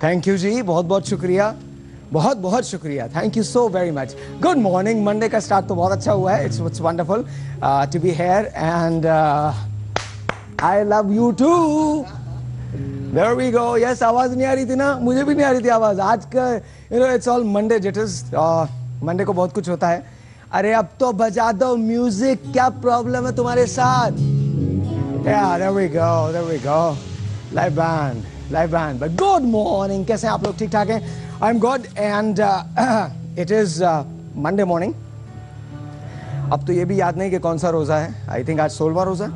Thank you जी, बहुत बहुत शुक्रिया, बहुत बहुत शुक्रिया, thank you so very much. Good morning. Monday का स्टार्ट तो बहुत अच्छा हुआ है। It's wonderful to be here and I love you too. There we go. Yes, आवाज नहीं आ रही थी ना, मुझे भी नहीं आ रही थी आवाज। आज का it's all Monday jitters. Monday को बहुत कुछ होता है। अरे अब तो बजा दो म्यूजिक, क्या प्रॉब्लम है तुम्हारे साथ? Yeah, there we go, there we go. Live band, live band. But good morning. कैसे हैं आप लोग? ठीक ठाक हैं? I'm good and it is Monday morning. अब तो ये भी याद नहीं कि कौन सा रोज़ा है। I think आज 16वां रोज़ा,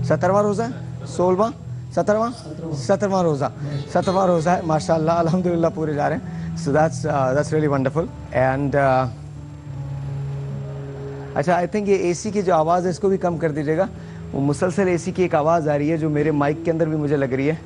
17वां रोज़ा, 16वां, 17वां रोज़ा, 17वां रोज़ा है। माशाल्लाह, अल्हम्दुलिल्लाह पूरे जा रहे हैं। So that's really wonderful. And अच्छा, I think ये AC की जो आवाज़ है इसको भी कम कर दीजिएगा। वो मुसलसल एसी की एक आवाज़ आ रही है जो मेरे माइक के अंदर भी मुझे लग रही है।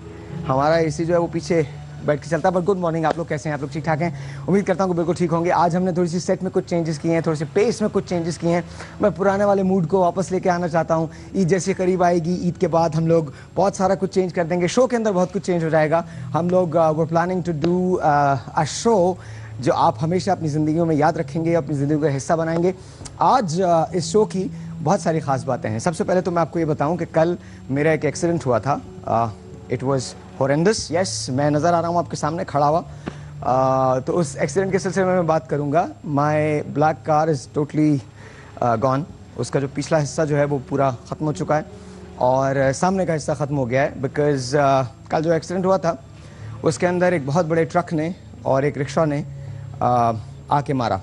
हमारा एसी जो है वो पीछे बैठ के चलता है। बट गुड मॉर्निंग, आप लोग कैसे हैं? आप लोग ठीक ठाक हैं? उम्मीद करता हूँ कि बिल्कुल ठीक होंगे। आज हमने थोड़ी सी सेट में कुछ चेंजेस किए हैं, थोड़े से पेस में कुछ चेंजेस किए हैं। मैं पुराने वाले मूड को वापस लेके आना चाहता हूँ। ईद जैसे करीब आएगी, ईद के बाद हम लोग बहुत सारा कुछ चेंज कर देंगे। शो के अंदर बहुत कुछ चेंज हो जाएगा। हम लोग वो planning to do a show जो आप हमेशा अपनी ज़िंदगी में याद रखेंगे, अपनी ज़िंदगी का हिस्सा बनाएंगे। आज इस शो की बहुत सारी ख़ास बातें हैं। सबसे पहले तो मैं आपको ये बताऊं कि कल मेरा एक एक्सीडेंट हुआ था। It was horrendous. यस, मैं नज़र आ रहा हूँ आपके सामने खड़ा हुआ। तो उस एक्सीडेंट के सिलसिले में मैं बात करूँगा। My black car is totally gone. उसका जो पिछला हिस्सा जो है वो पूरा ख़त्म हो चुका है और सामने का हिस्सा ख़त्म हो गया है। बिकॉज़ कल जो एक्सीडेंट हुआ था उसके अंदर एक बहुत बड़े ट्रक ने और एक रिक्शा ने आके मारा।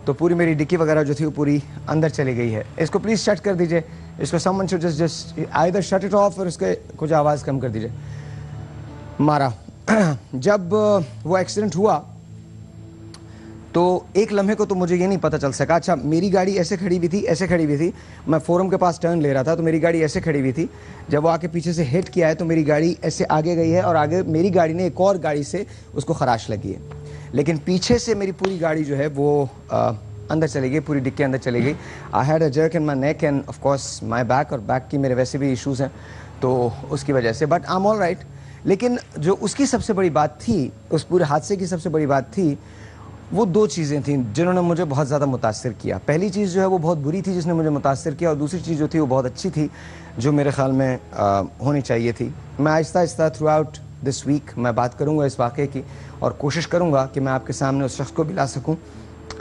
तो पूरी मेरी डिक्की वगैरह जो थी वो पूरी अंदर चली गई है। इसको प्लीज़ शट कर दीजिए। इसको someone should just either shut it of और उसके कुछ आवाज़ कम कर दीजिए। मारा। जब वो एक्सीडेंट हुआ तो एक लम्हे को तो मुझे ये नहीं पता चल सका। अच्छा, मेरी गाड़ी ऐसे खड़ी हुई थी, ऐसे खड़ी हुई थी। मैं फोरम के पास टर्न ले रहा था तो मेरी गाड़ी ऐसे खड़ी हुई थी। जब वो आके पीछे से हिट किया है तो मेरी गाड़ी ऐसे आगे गई है और आगे मेरी गाड़ी ने एक और गाड़ी से उसको खराश लगी है। लेकिन पीछे से मेरी पूरी गाड़ी जो है वो अंदर चली गई, पूरी डिक्की अंदर चली गई। I had a jerk in my neck and of course my back, और बैक की मेरे वैसे भी इश्यूज़ हैं तो उसकी वजह से। But I am all right. लेकिन जो उसकी सबसे बड़ी बात थी, उस पूरे हादसे की सबसे बड़ी बात थी, वो दो चीज़ें थीं जिन्होंने मुझे बहुत ज़्यादा मुतासिर किया। पहली चीज़ जो है वो बहुत बुरी थी जिसने मुझे मुतासिर किया, और दूसरी चीज़ जो थी वो बहुत अच्छी थी जो मेरे ख्याल में होनी चाहिए थी। मैं Aahista Aahista through out this week मैं बात करूंगा इस वाक़े की और कोशिश करूंगा कि मैं आपके सामने उस शख्स को भी ला सकूं।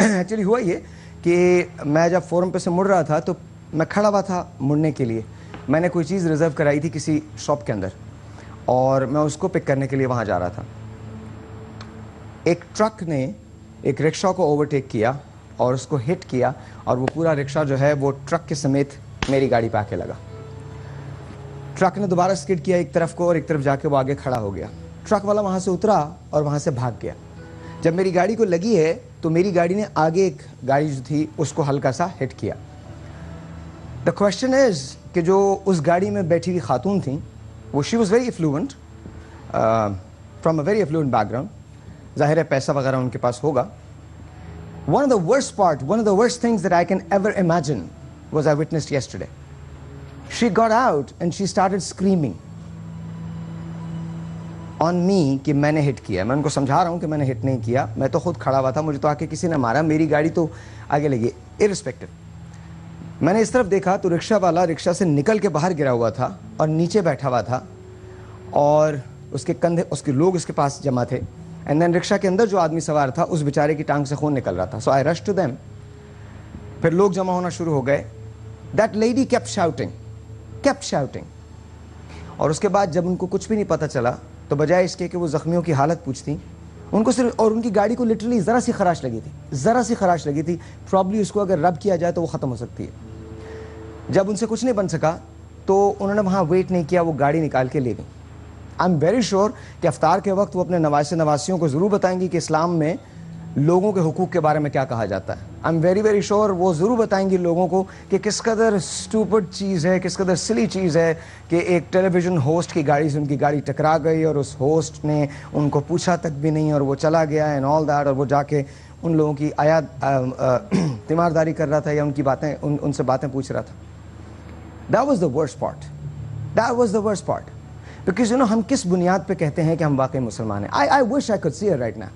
एक्चुअली हुआ ये कि मैं जब फोरम पे से मुड़ रहा था तो मैं खड़ा हुआ था मुड़ने के लिए। मैंने कोई चीज़ रिज़र्व कराई थी किसी शॉप के अंदर और मैं उसको पिक करने के लिए वहाँ जा रहा था। एक ट्रक ने एक रिक्शा को ओवरटेक किया और उसको हिट किया और वो पूरा रिक्शा जो है वो ट्रक के समेत मेरी गाड़ी पे आके लगा। ट्रक ने दोबारा स्किड किया एक तरफ को और एक तरफ जाके वो आगे खड़ा हो गया। ट्रक वाला वहाँ से उतरा और वहाँ से भाग गया। जब मेरी गाड़ी को लगी है तो मेरी गाड़ी ने आगे एक गाड़ी जो थी उसको हल्का सा हिट किया। द क्वेश्चन इज़ कि जो उस गाड़ी में बैठी हुई खातून थी वो she was very affluent from a very affluent background. ज़ाहिर है पैसा वगैरह उनके पास होगा। One of the worst part, one of the worst things that I can ever imagine was I witnessed yesterday. She got out and she started screaming on me कि मैंने hit किया। मैं उनको समझा रहा हूँ कि मैंने हिट नहीं किया, मैं तो खुद खड़ा हुआ था, मुझे तो आके किसी ने मारा, मेरी गाड़ी तो आगे लगी। इररिस्पेक्टिव, मैंने इस तरफ देखा तो रिक्शा वाला रिक्शा से निकल के बाहर गिरा हुआ था और नीचे बैठा हुआ था और उसके कंधे, उसके लोग उसके पास जमा थे। एंड देन रिक्शा के अंदर जो आदमी सवार था उस बेचारे की टांग से खून निकल रहा था। सो आई रश टू देम। फिर लोग जमा होना शुरू हो गए। That lady kept shouting. और उसके बाद जब उनको कुछ भी नहीं पता चला तो बजाय इसके कि वो ज़ख्मियों की हालत पूछती, उनको सिर्फ, और उनकी गाड़ी को लिटरली ज़रा सी खराश लगी थी। प्रॉब्ली उसको अगर रब किया जाए तो वो ख़त्म हो सकती है। जब उनसे कुछ नहीं बन सका तो उन्होंने वहाँ वेट नहीं किया, वो गाड़ी निकाल के ले गई। आई एम वेरी श्योर कि इफ्तार के वक्त वो अपने नवासियों को ज़रूर बताएंगी कि इस्लाम में लोगों के हुकूक के बारे में क्या कहा जाता है। I am very very sure वो ज़रूर बताएंगी लोगों को कि किस कदर स्टूपिड चीज़ है, किस कदर सिली चीज़ है कि एक टेलीविज़न होस्ट की गाड़ी से उनकी गाड़ी टकरा गई और उस होस्ट ने उनको पूछा तक भी नहीं और वो चला गया एंड ऑल दैट, और वो जाके उन लोगों की तीमारदारी कर रहा था या उनकी बातें उनसे बातें पूछ रहा था। That was the worst part. Because you know हम किस बुनियाद पे कहते हैं कि हम वाकई मुसलमान हैं. I wish I could see her right now.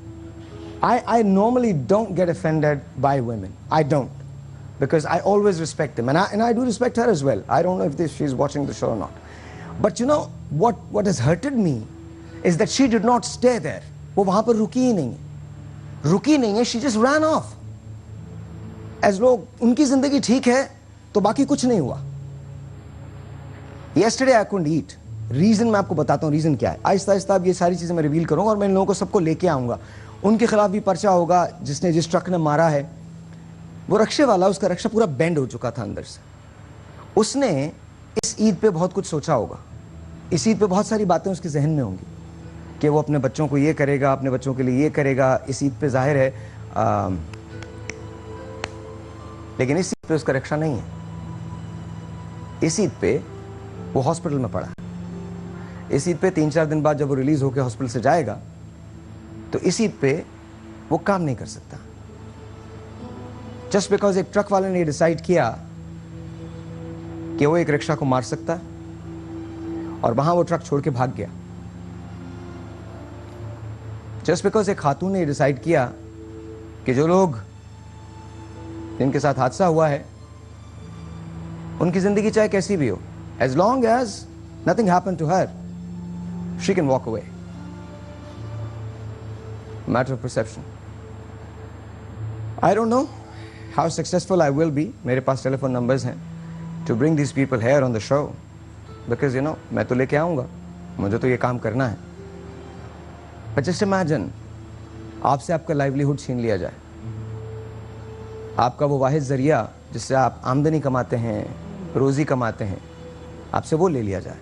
I normally don't get offended by women. I don't. Because I always respect them. And I do respect her as well. I don't know if she's watching the show or not. But you know, what has hurted me is that she did not stay there. वो वहाँ पर रुकी ही नहीं है. रुकी नहीं है, she just ran off. As लोग, उनकी ज़िंदगी ठीक है, तो बाकी कुछ नहीं हुआ. Yesterday I couldn't eat. Reason मैं आपको बताता हूँ, reason क्या है. आहिस्ता आहिस्ता अब ये सारी चीज़ें मैं रिवील करूँगा और मैं इन लोगों को सबको लेके आऊँगा. उनके खिलाफ भी पर्चा होगा. जिसने जिस ट्रक ने मारा है, वो रक्षे वाला, उसका रक्षा पूरा बेंड हो चुका था अंदर से. उसने इस ईद पे बहुत कुछ सोचा होगा. इस ईद पे बहुत सारी बातें उसके जहन में होंगी कि वो अपने बच्चों को ये करेगा, अपने बच्चों के लिए ये करेगा. इस ईद पे जाहिर है, लेकिन इस ईद पे उसका रक्षा नहीं है. इस ईद पे वो हॉस्पिटल में पड़ा. इस ईद पे 3-4 दिन बाद जब वो रिलीज होकर हॉस्पिटल से जाएगा, तो इस ईद पे वो काम नहीं कर सकता. जस्ट बिकॉज एक ट्रक वाले ने डिसाइड किया कि वो एक रिक्शा को मार सकता है, और वहां वो ट्रक छोड़ के भाग गया. जस्ट बिकॉज एक खातून ने डिसाइड किया कि जो लोग जिनके साथ हादसा हुआ है, उनकी जिंदगी चाहे कैसी भी हो, as long as nothing happen to her, she can walk away. Matter of perception. I don't know how successful I will be. मेरे पास टेलीफोन नंबर्स हैं to bring these people here on the show, because you know, मैं तो लेके आऊँगा, मुझे तो ये काम करना है. But just imagine, आपसे आपका लाइवलीहुड छीन लिया जाए. आपका वो वाहिद जरिया जिससे आप आमदनी कमाते हैं, रोज़ी कमाते हैं, आपसे वो ले लिया जाए.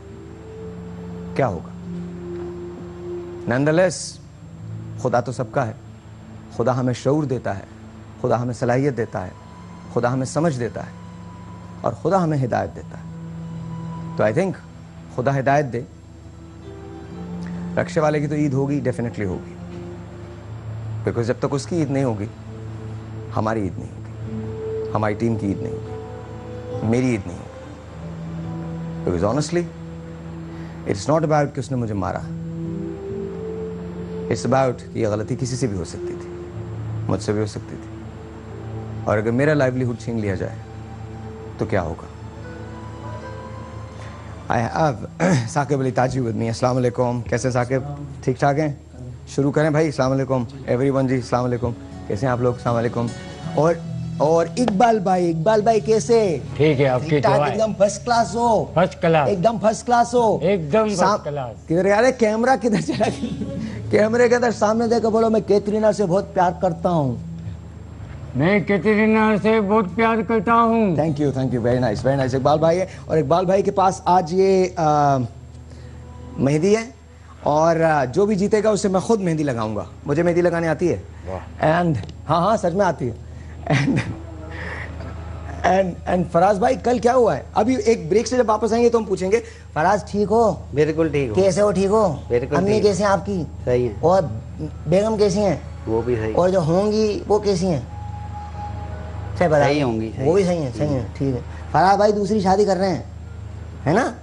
क्या होगा? Nonetheless, खुदा तो सबका है. खुदा हमें शऊर देता है, खुदा हमें सलाहियत देता है, खुदा हमें समझ देता है, और खुदा हमें हिदायत देता है. तो आई थिंक खुदा हिदायत दे. रक्षे वाले की तो ईद होगी, डेफिनेटली होगी. बिकॉज जब तक उसकी ईद नहीं होगी, हमारी ईद नहीं होगी, हमारी टीम की ईद नहीं होगी, मेरी ईद नहीं होगी. Because honestly it's not about कि उसने मुझे मारा. इट्स अबाउट कि ये गलती किसी से भी हो सकती थी, मुझसे भी हो सकती थी. और अगर मेरा लाइवलीहुड छीन लिया जाए तो क्या होगा? आई हैव साकिब अली ताजी विद मी. अस्सलाम वालेकुम. कैसे साकिब? ठीक ठाक हैं? शुरू करें भाई. अस्सलाम वालेकुम एवरीवन जी. अस्सलाम वालेकुम. कैसे हैं आप लोग? अस्सलाम वालेकुम. और इकबाल भाई कैसे? ठीक है. आप ठीक है? एकदम फर्स्ट क्लास हो. First class. एकदम फर्स्ट क्लास हो. एकदम फर्स्ट क्लास. किधर यार कैमरा किधर चला? कैमरे के अंदर सामने देखो, बोलो मैं कैटरीना से बहुत प्यार करता हूँ. मैं कैटरीना से बहुत प्यार करता हूँ. Thank you very nice. Iqbal भाई है, और इकबाल भाई के पास आज ये मेहंदी है, और जो भी जीतेगा उसे मैं खुद मेहंदी लगाऊंगा. मुझे मेहंदी लगाने आती है. एंड हाँ सच में आती है. एंड फराज भाई, कल क्या हुआ है? अभी एक ब्रेक से जब वापस आएंगे तो हम पूछेंगे, फराज ठीक हो? बिल्कुल ठीक हो. कैसे हो? ठीक हो? बिल्कुल. अम्मी कैसे हैं आपकी? सही है. और बेगम कैसी हैं? वो भी सही. और जो होंगी वो कैसी हैं? सही होंगी. वो भी सही है. ठीक है. फराज भाई दूसरी शादी कर रहे हैं, है ना?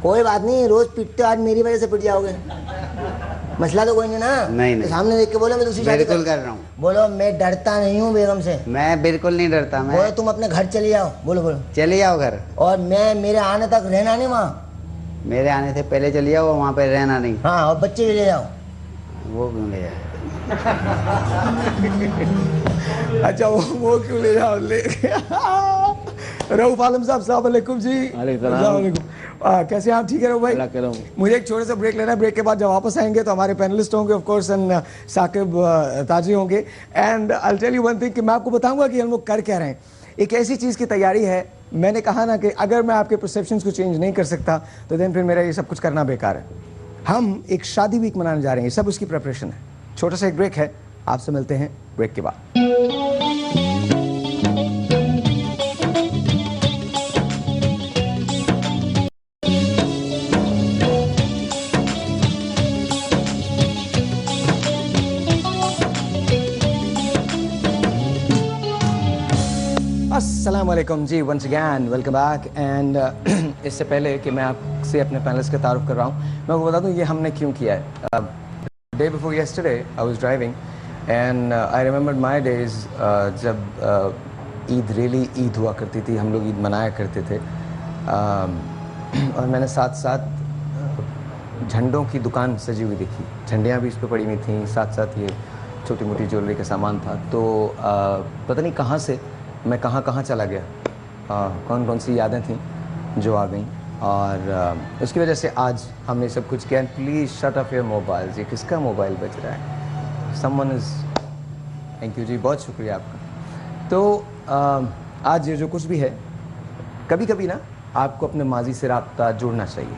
कोई बात नहीं, रोज पिटते, आज मेरी वजह से पिट जाओगे. मसला तो कोई नहीं ना? नहीं. तो सामने देख के बोलो मैं दूसरी शादी बिल्कुल कर रहा हूँ. बोलो मैं डरता नहीं हूँ बेगम से. मैं बिल्कुल नहीं डरता. मैं बोलो तुम अपने घर चले जाओ. बोलो चले जाओ घर. और मैं मेरे आने तक रहना नहीं वहाँ. मेरे आने से पहले चले जाओ, वहाँ पे रहना नहीं. हाँ, और बच्चे भी ले जाओ. वो क्यों ले जाए? अच्छा, वो क्यों ले जाओ? ले रऊफ आलम साहब, अस्सलाम वालेकुम जी. कैसे हैं आप? ठीक है रऊफ भाई? मुझे एक छोटे से ब्रेक लेना है. ब्रेक के बाद जब वापस आएंगे तो हमारे पैनलिस्ट होंगे of course, and Saqib Taji होंगे. And I will tell you one thing कि मैं आपको बताऊंगा कि हम लोग कर क्या रहे हैं. एक ऐसी चीज़ की तैयारी है. मैंने कहा ना कि अगर मैं आपके परसेप्शंस को चेंज नहीं कर सकता तो देन फिर मेरा ये सब कुछ करना बेकार है. हम एक शादी वीक मनाने जा रहे हैं, ये सब उसकी प्रिपरेशन है. छोटा सा एक ब्रेक है, आपसे मिलते हैं ब्रेक के बाद. अस्सलाम वालेकुम जी, once again welcome back. And इससे पहले कि मैं आपसे अपने पैनलिस्ट का तारुफ कर रहा हूँ, मैं आपको बता दूँ ये हमने क्यों किया है। Day before yesterday I was driving and I remembered my days जब ईद रियली ईद हुआ करती थी, हम लोग ईद मनाया करते थे। और मैंने साथ साथ झंडों की दुकान सजी हुई देखी, झंडियाँ भी इस पर पड़ी हुई थी, साथ साथ ये छोटी मोटी ज्वेलरी का सामान था। तो पता नहीं कहाँ से मैं कहाँ कहाँ चला गया, कौन कौन सी यादें थीं जो आ गईं, और उसकी वजह से आज हमने सब कुछ किया। Please shut off your mobile. ये किसका मोबाइल बज रहा है? समवन इज़, थैंक यू जी, बहुत शुक्रिया आपका। तो आज ये जो कुछ भी है, कभी कभी ना आपको अपने माजी से राब्ता जोड़ना चाहिए,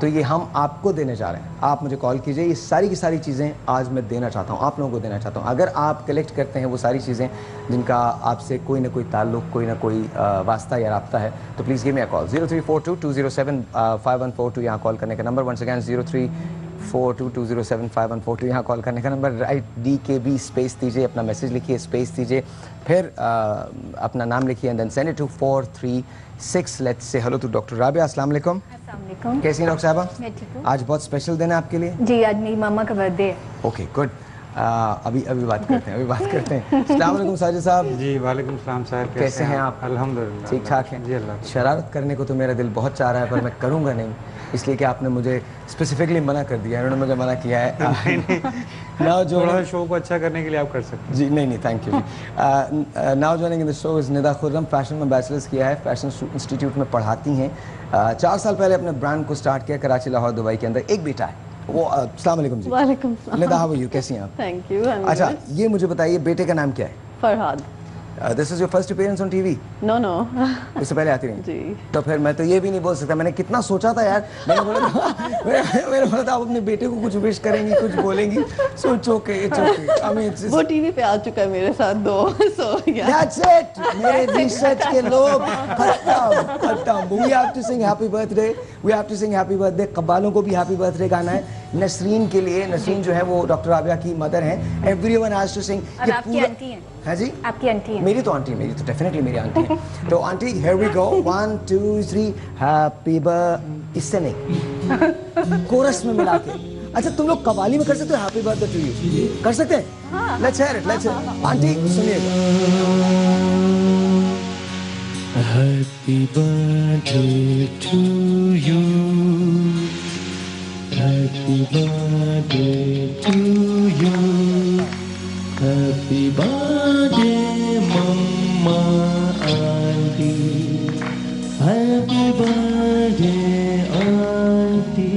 तो ये हम आपको देने जा रहे हैं। आप मुझे कॉल कीजिए, ये सारी की सारी चीज़ें आज मैं देना चाहता हूँ, आप लोगों को देना चाहता हूँ। अगर आप कलेक्ट करते हैं वो सारी चीज़ें जिनका आपसे कोई ना कोई ताल्लुक़, कोई ना कोई वास्ता या राब्ता है, तो please give me a call. 0342207514 यहाँ कॉल करने का नंबर, वंस अगैन 0342207514 यहाँ कॉल करने का नंबर। राइट DKB स्पेस दीजिए, अपना मैसेज लिखिए, स्पेस दीजिए, फिर अपना नाम लिखिए and then send it to 436। Let's say hello to doctor Rabia. अस्सलाम वालेकुम। कैसी हैं डॉक्टर साहबा? मैं ठीक हूँ। आज बहुत स्पेशल दिन है आपके लिए। जी, आज मेरी मामा का बर्थडे है। Okay good. अभी बात करते हैं, अस्सलाम वालेकुम साजिद साहब। जी वालेकुम सलाम साहब, कैसे हैं आप? अल्हम्दुलिल्लाह ठीक ठाक हैं जी। अल्लाह शरारत करने को तो मेरा दिल बहुत चाह रहा है, पर मैं करूँगा नहीं, इसलिए कि आपने मुझे स्पेसिफिकली मना कर दिया है, उन्होंने मुझे मना किया है। नाउ जो थोड़ा शो को अच्छा करने के लिए आप कर सकते हैं। जी नहीं थैंक यू जी। Now joining in the show is Nida Khurram. Fashion में बैचलर्स किया है, फैशन इंस्टीट्यूट में पढ़ाती हैं। 4 साल पहले अपने ब्रांड को स्टार्ट किया कराची, लाहौर, दुबई के अंदर। एक बेटा है वो। अस्सलाम वालेकुम जी। वालेकुम सलाम। Nida, how are you? कैसी हैं आप? Thank you. अच्छा ये मुझे बताइए, बेटे का नाम क्या है? Farhad. This is your first appearance on TV? No इससे पहले आती नहीं? जी। तो फिर मैं तो ये भी नहीं बोल सकता, मैंने कितना सोचा था यार। मैंने बोला था मैंने बोला था आप अपने बेटे को कुछ विश करेंगी, कुछ बोलेंगी। सोचो के वो टीवी पे आ चुका है मेरे साथ 2, सो That's it. मेरे रिसर्च के लोग खत्म। We have to sing happy birthday. We have to sing happy birthday. कब्बालों को भी हैप्पी बर्थडे गाना है। नसरीन के लिए, नसरीन जो है वो डॉक्टर राबिया की मदर हैं। Everyone has to sing. और आपकी आंटी हैं? हाँ जी, आपकी आंटी है? मेरी तो आंटी, मेरी तो डेफिनेटली मेरी आंटी है। तो aunty, here we go, 1 2 3 happy birthday. इससे नहीं, कोरस में मिला के। अच्छा तुम लोग कवाली में कर सकते हो हैप्पी बर्थडे टू यू? कर सकते हैं? Let's hear it, let's hear. Aunty सुनिएगा। Happy birthday to you, happy birthday to you, happy birthday mama aunty, happy birthday aunty.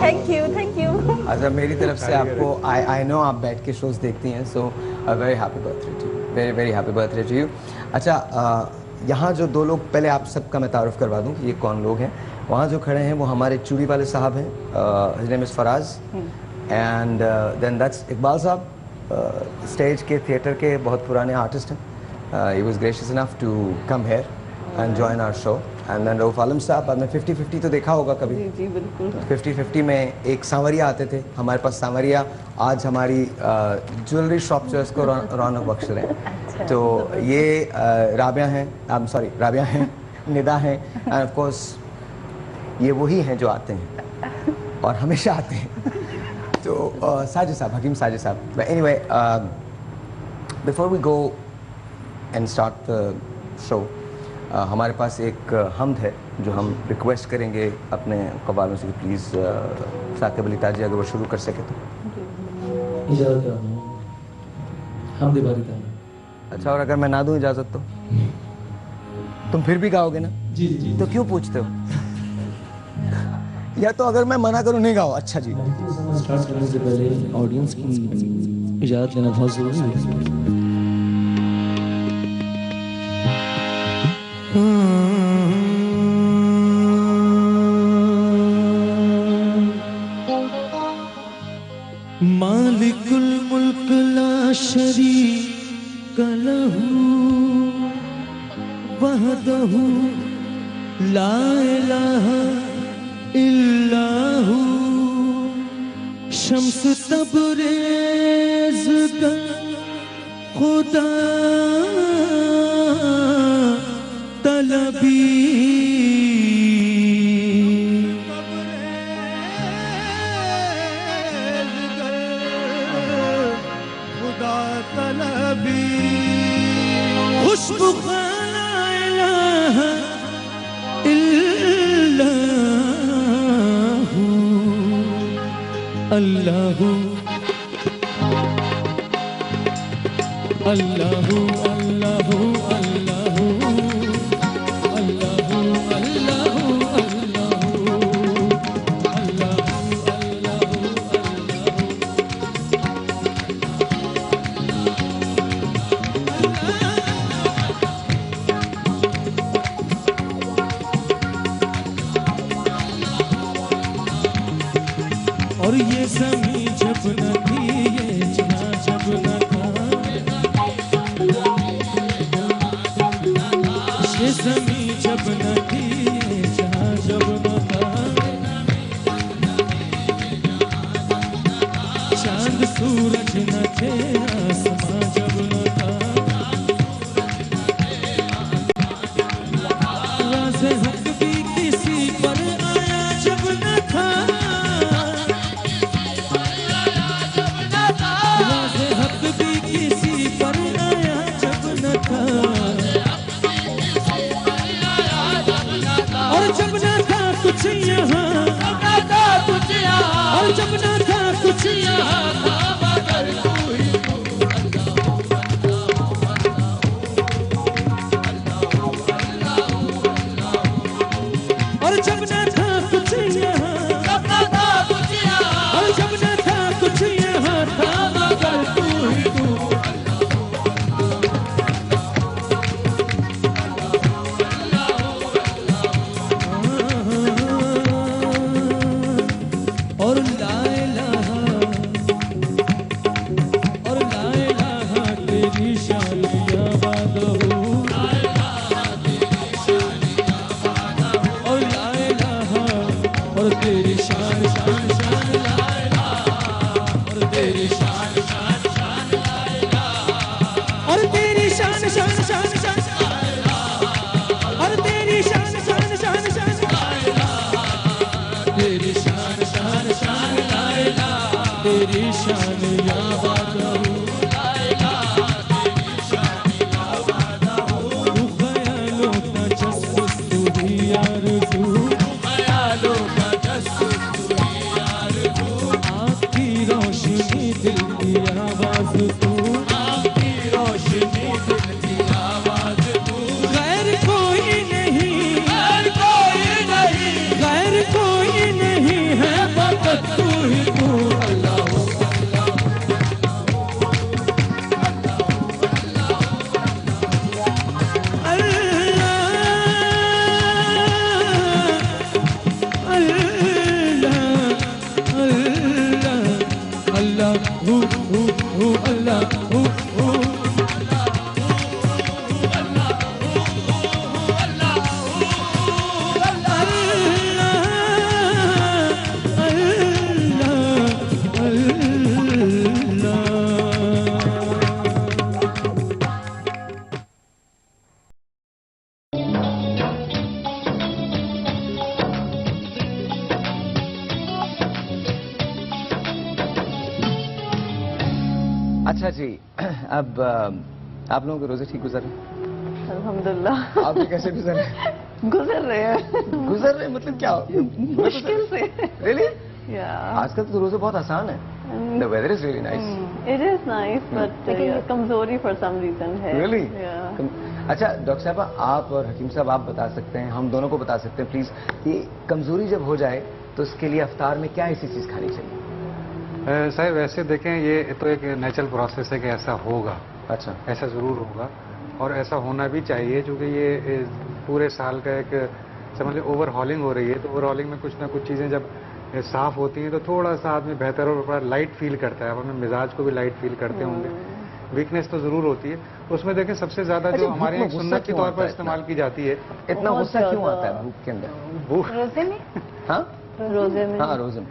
Thank you. अच्छा मेरी तरफ से आपको, आई नो आप बैठ के शोज देखती हैं, so a very happy birthday to you, very very happy birthday to you. अच्छा यहाँ जो 2 लोग, पहले आप सबका मैं तारुफ करवा दूँ कि ये कौन लोग हैं। वहाँ जो खड़े हैं वो हमारे चूड़ी वाले साहब हैं, his name is Faraz, and then that's Iqbal साहब, स्टेज के, थिएटर के बहुत पुराने आर्टिस्ट हैं। He was gracious enough to come here and join our show. And then Rauf Alam साहब, आपने 50-50 तो देखा होगा कभी? जी बिल्कुल। 50-50 में एक सांवरिया आते थे हमारे पास। सांवरिया आज हमारी ज्वेलरी शॉप जो है उसको रौनक बख्श रहे हैं। अच्छा, तो ये राबिया हैं, राबिया हैं, निदा हैं, एंड ऑफ कोर्स ये वही हैं जो आते हैं और हमेशा आते हैं। तो साजिद साहब, हकीम साजिद साहब। Anyway, before we go and start the show, हमारे पास एक हमद है जो हम रिक्वेस्ट करेंगे अपने कव्वालों से कि प्लीज़ साकिब अली ताजी अगर वो शुरू कर सके तो। इजाज़त दो, हम दीवारी था। अच्छा, और अगर मैं ना दूं इजाज़त तो तुम फिर भी गाओगे ना? जी जी। तो क्यों पूछते हो? या तो अगर मैं मना करूं नहीं गाओ। अच्छा जी। स्टार्ट करने से पहले ऑडियंस की इजाज़त लेना बहुत ज़रूरी है। मालिकुल मुल्क ला शरीक लहू वहदहू ला इलाहा इल्लाहू शम्स तबरेज़ का खुदा तलबी खुदा तलबी खुशबू ला इलाहा इल्लल्लाहु अल्लाहु अल्लाहु अल्लाहु अल्लाहु अल्लाहु अल्लाहु और ये समी जब न थी ये जना जब न था ये समी जब न थी ये जना जब न था चांद सूरज न थे आसमां जब न था राज़े हक भी किसी पर आया जब न था जब न था कुछ यहाँ और जब न था कुछ यहाँ था मगर तू ही तू और जब न था कुछ यहाँ और जब न था कुछ यहाँ था मगर तू ही तू और ला इलाहा तेरी शान याद हो और ला इलाहा और तेरी शान शान शान ला इलाहा और तेरी शान शान शान ला इलाहा और तेरी शान शान शान शान और तेरी शान शान शान शान तेरी शान शान शान ला इलाहा तेरी शान या बादहू ला इलाहा तेरी शान या बादहू तू ख्यालों का जस्सुस तू ही आरज़ू ख्यालों का जस्सुस तू ही आरज़ू आँख की रोशनी दिल की आवाज़ तू आँख की रोशनी दिल की आवाज़ तू गैर कोई नहीं गैर कोई नहीं गैर कोई नहीं है फकत तू ही तू अल्लाह अल्लाह हु अल्लाह हु अच्छा जी, अब आप लोगों के रोजे ठीक गुजर रहे हैं? अल्हम्दुलिल्लाह। आपके कैसे गुजर रहे हैं? गुजर रहे हैं गुजर रहे मतलब क्या? मुश्किल से। रियली? Yeah. आजकल तो रोजे बहुत आसान है। The weather is really nice. It is nice, but कमजोरी for some reason है। Really? Yeah. अच्छा डॉक्टर साहब, आप और हकीम साहब आप बता सकते हैं, हम दोनों को बता सकते हैं प्लीज, कि कमजोरी जब हो जाए तो उसके लिए अफ्तार में क्या ऐसी चीज खानी चाहिए? साहब वैसे देखें, ये तो एक नेचुरल प्रोसेस है कि ऐसा होगा। अच्छा, ऐसा ज़रूर होगा और ऐसा होना भी चाहिए, क्योंकि ये पूरे साल का एक समझ लो ओवरहॉलिंग हो रही है। तो ओवरहॉलिंग में कुछ ना कुछ चीज़ें जब साफ होती हैं तो थोड़ा सा आदमी बेहतर और बड़ा लाइट फील करता है। अपने मिजाज को भी लाइट फील करते होंगे। वीकनेस तो ज़रूर होती है उसमें। देखें सबसे ज़्यादा जो हमारे यहाँ सुन्नत के तौर पर इस्तेमाल की जाती है। इतना गुस्सा क्यों आता है भूख के अंदर? भूख रोजे में? हाँ, रोजे में हाँ रोजे में।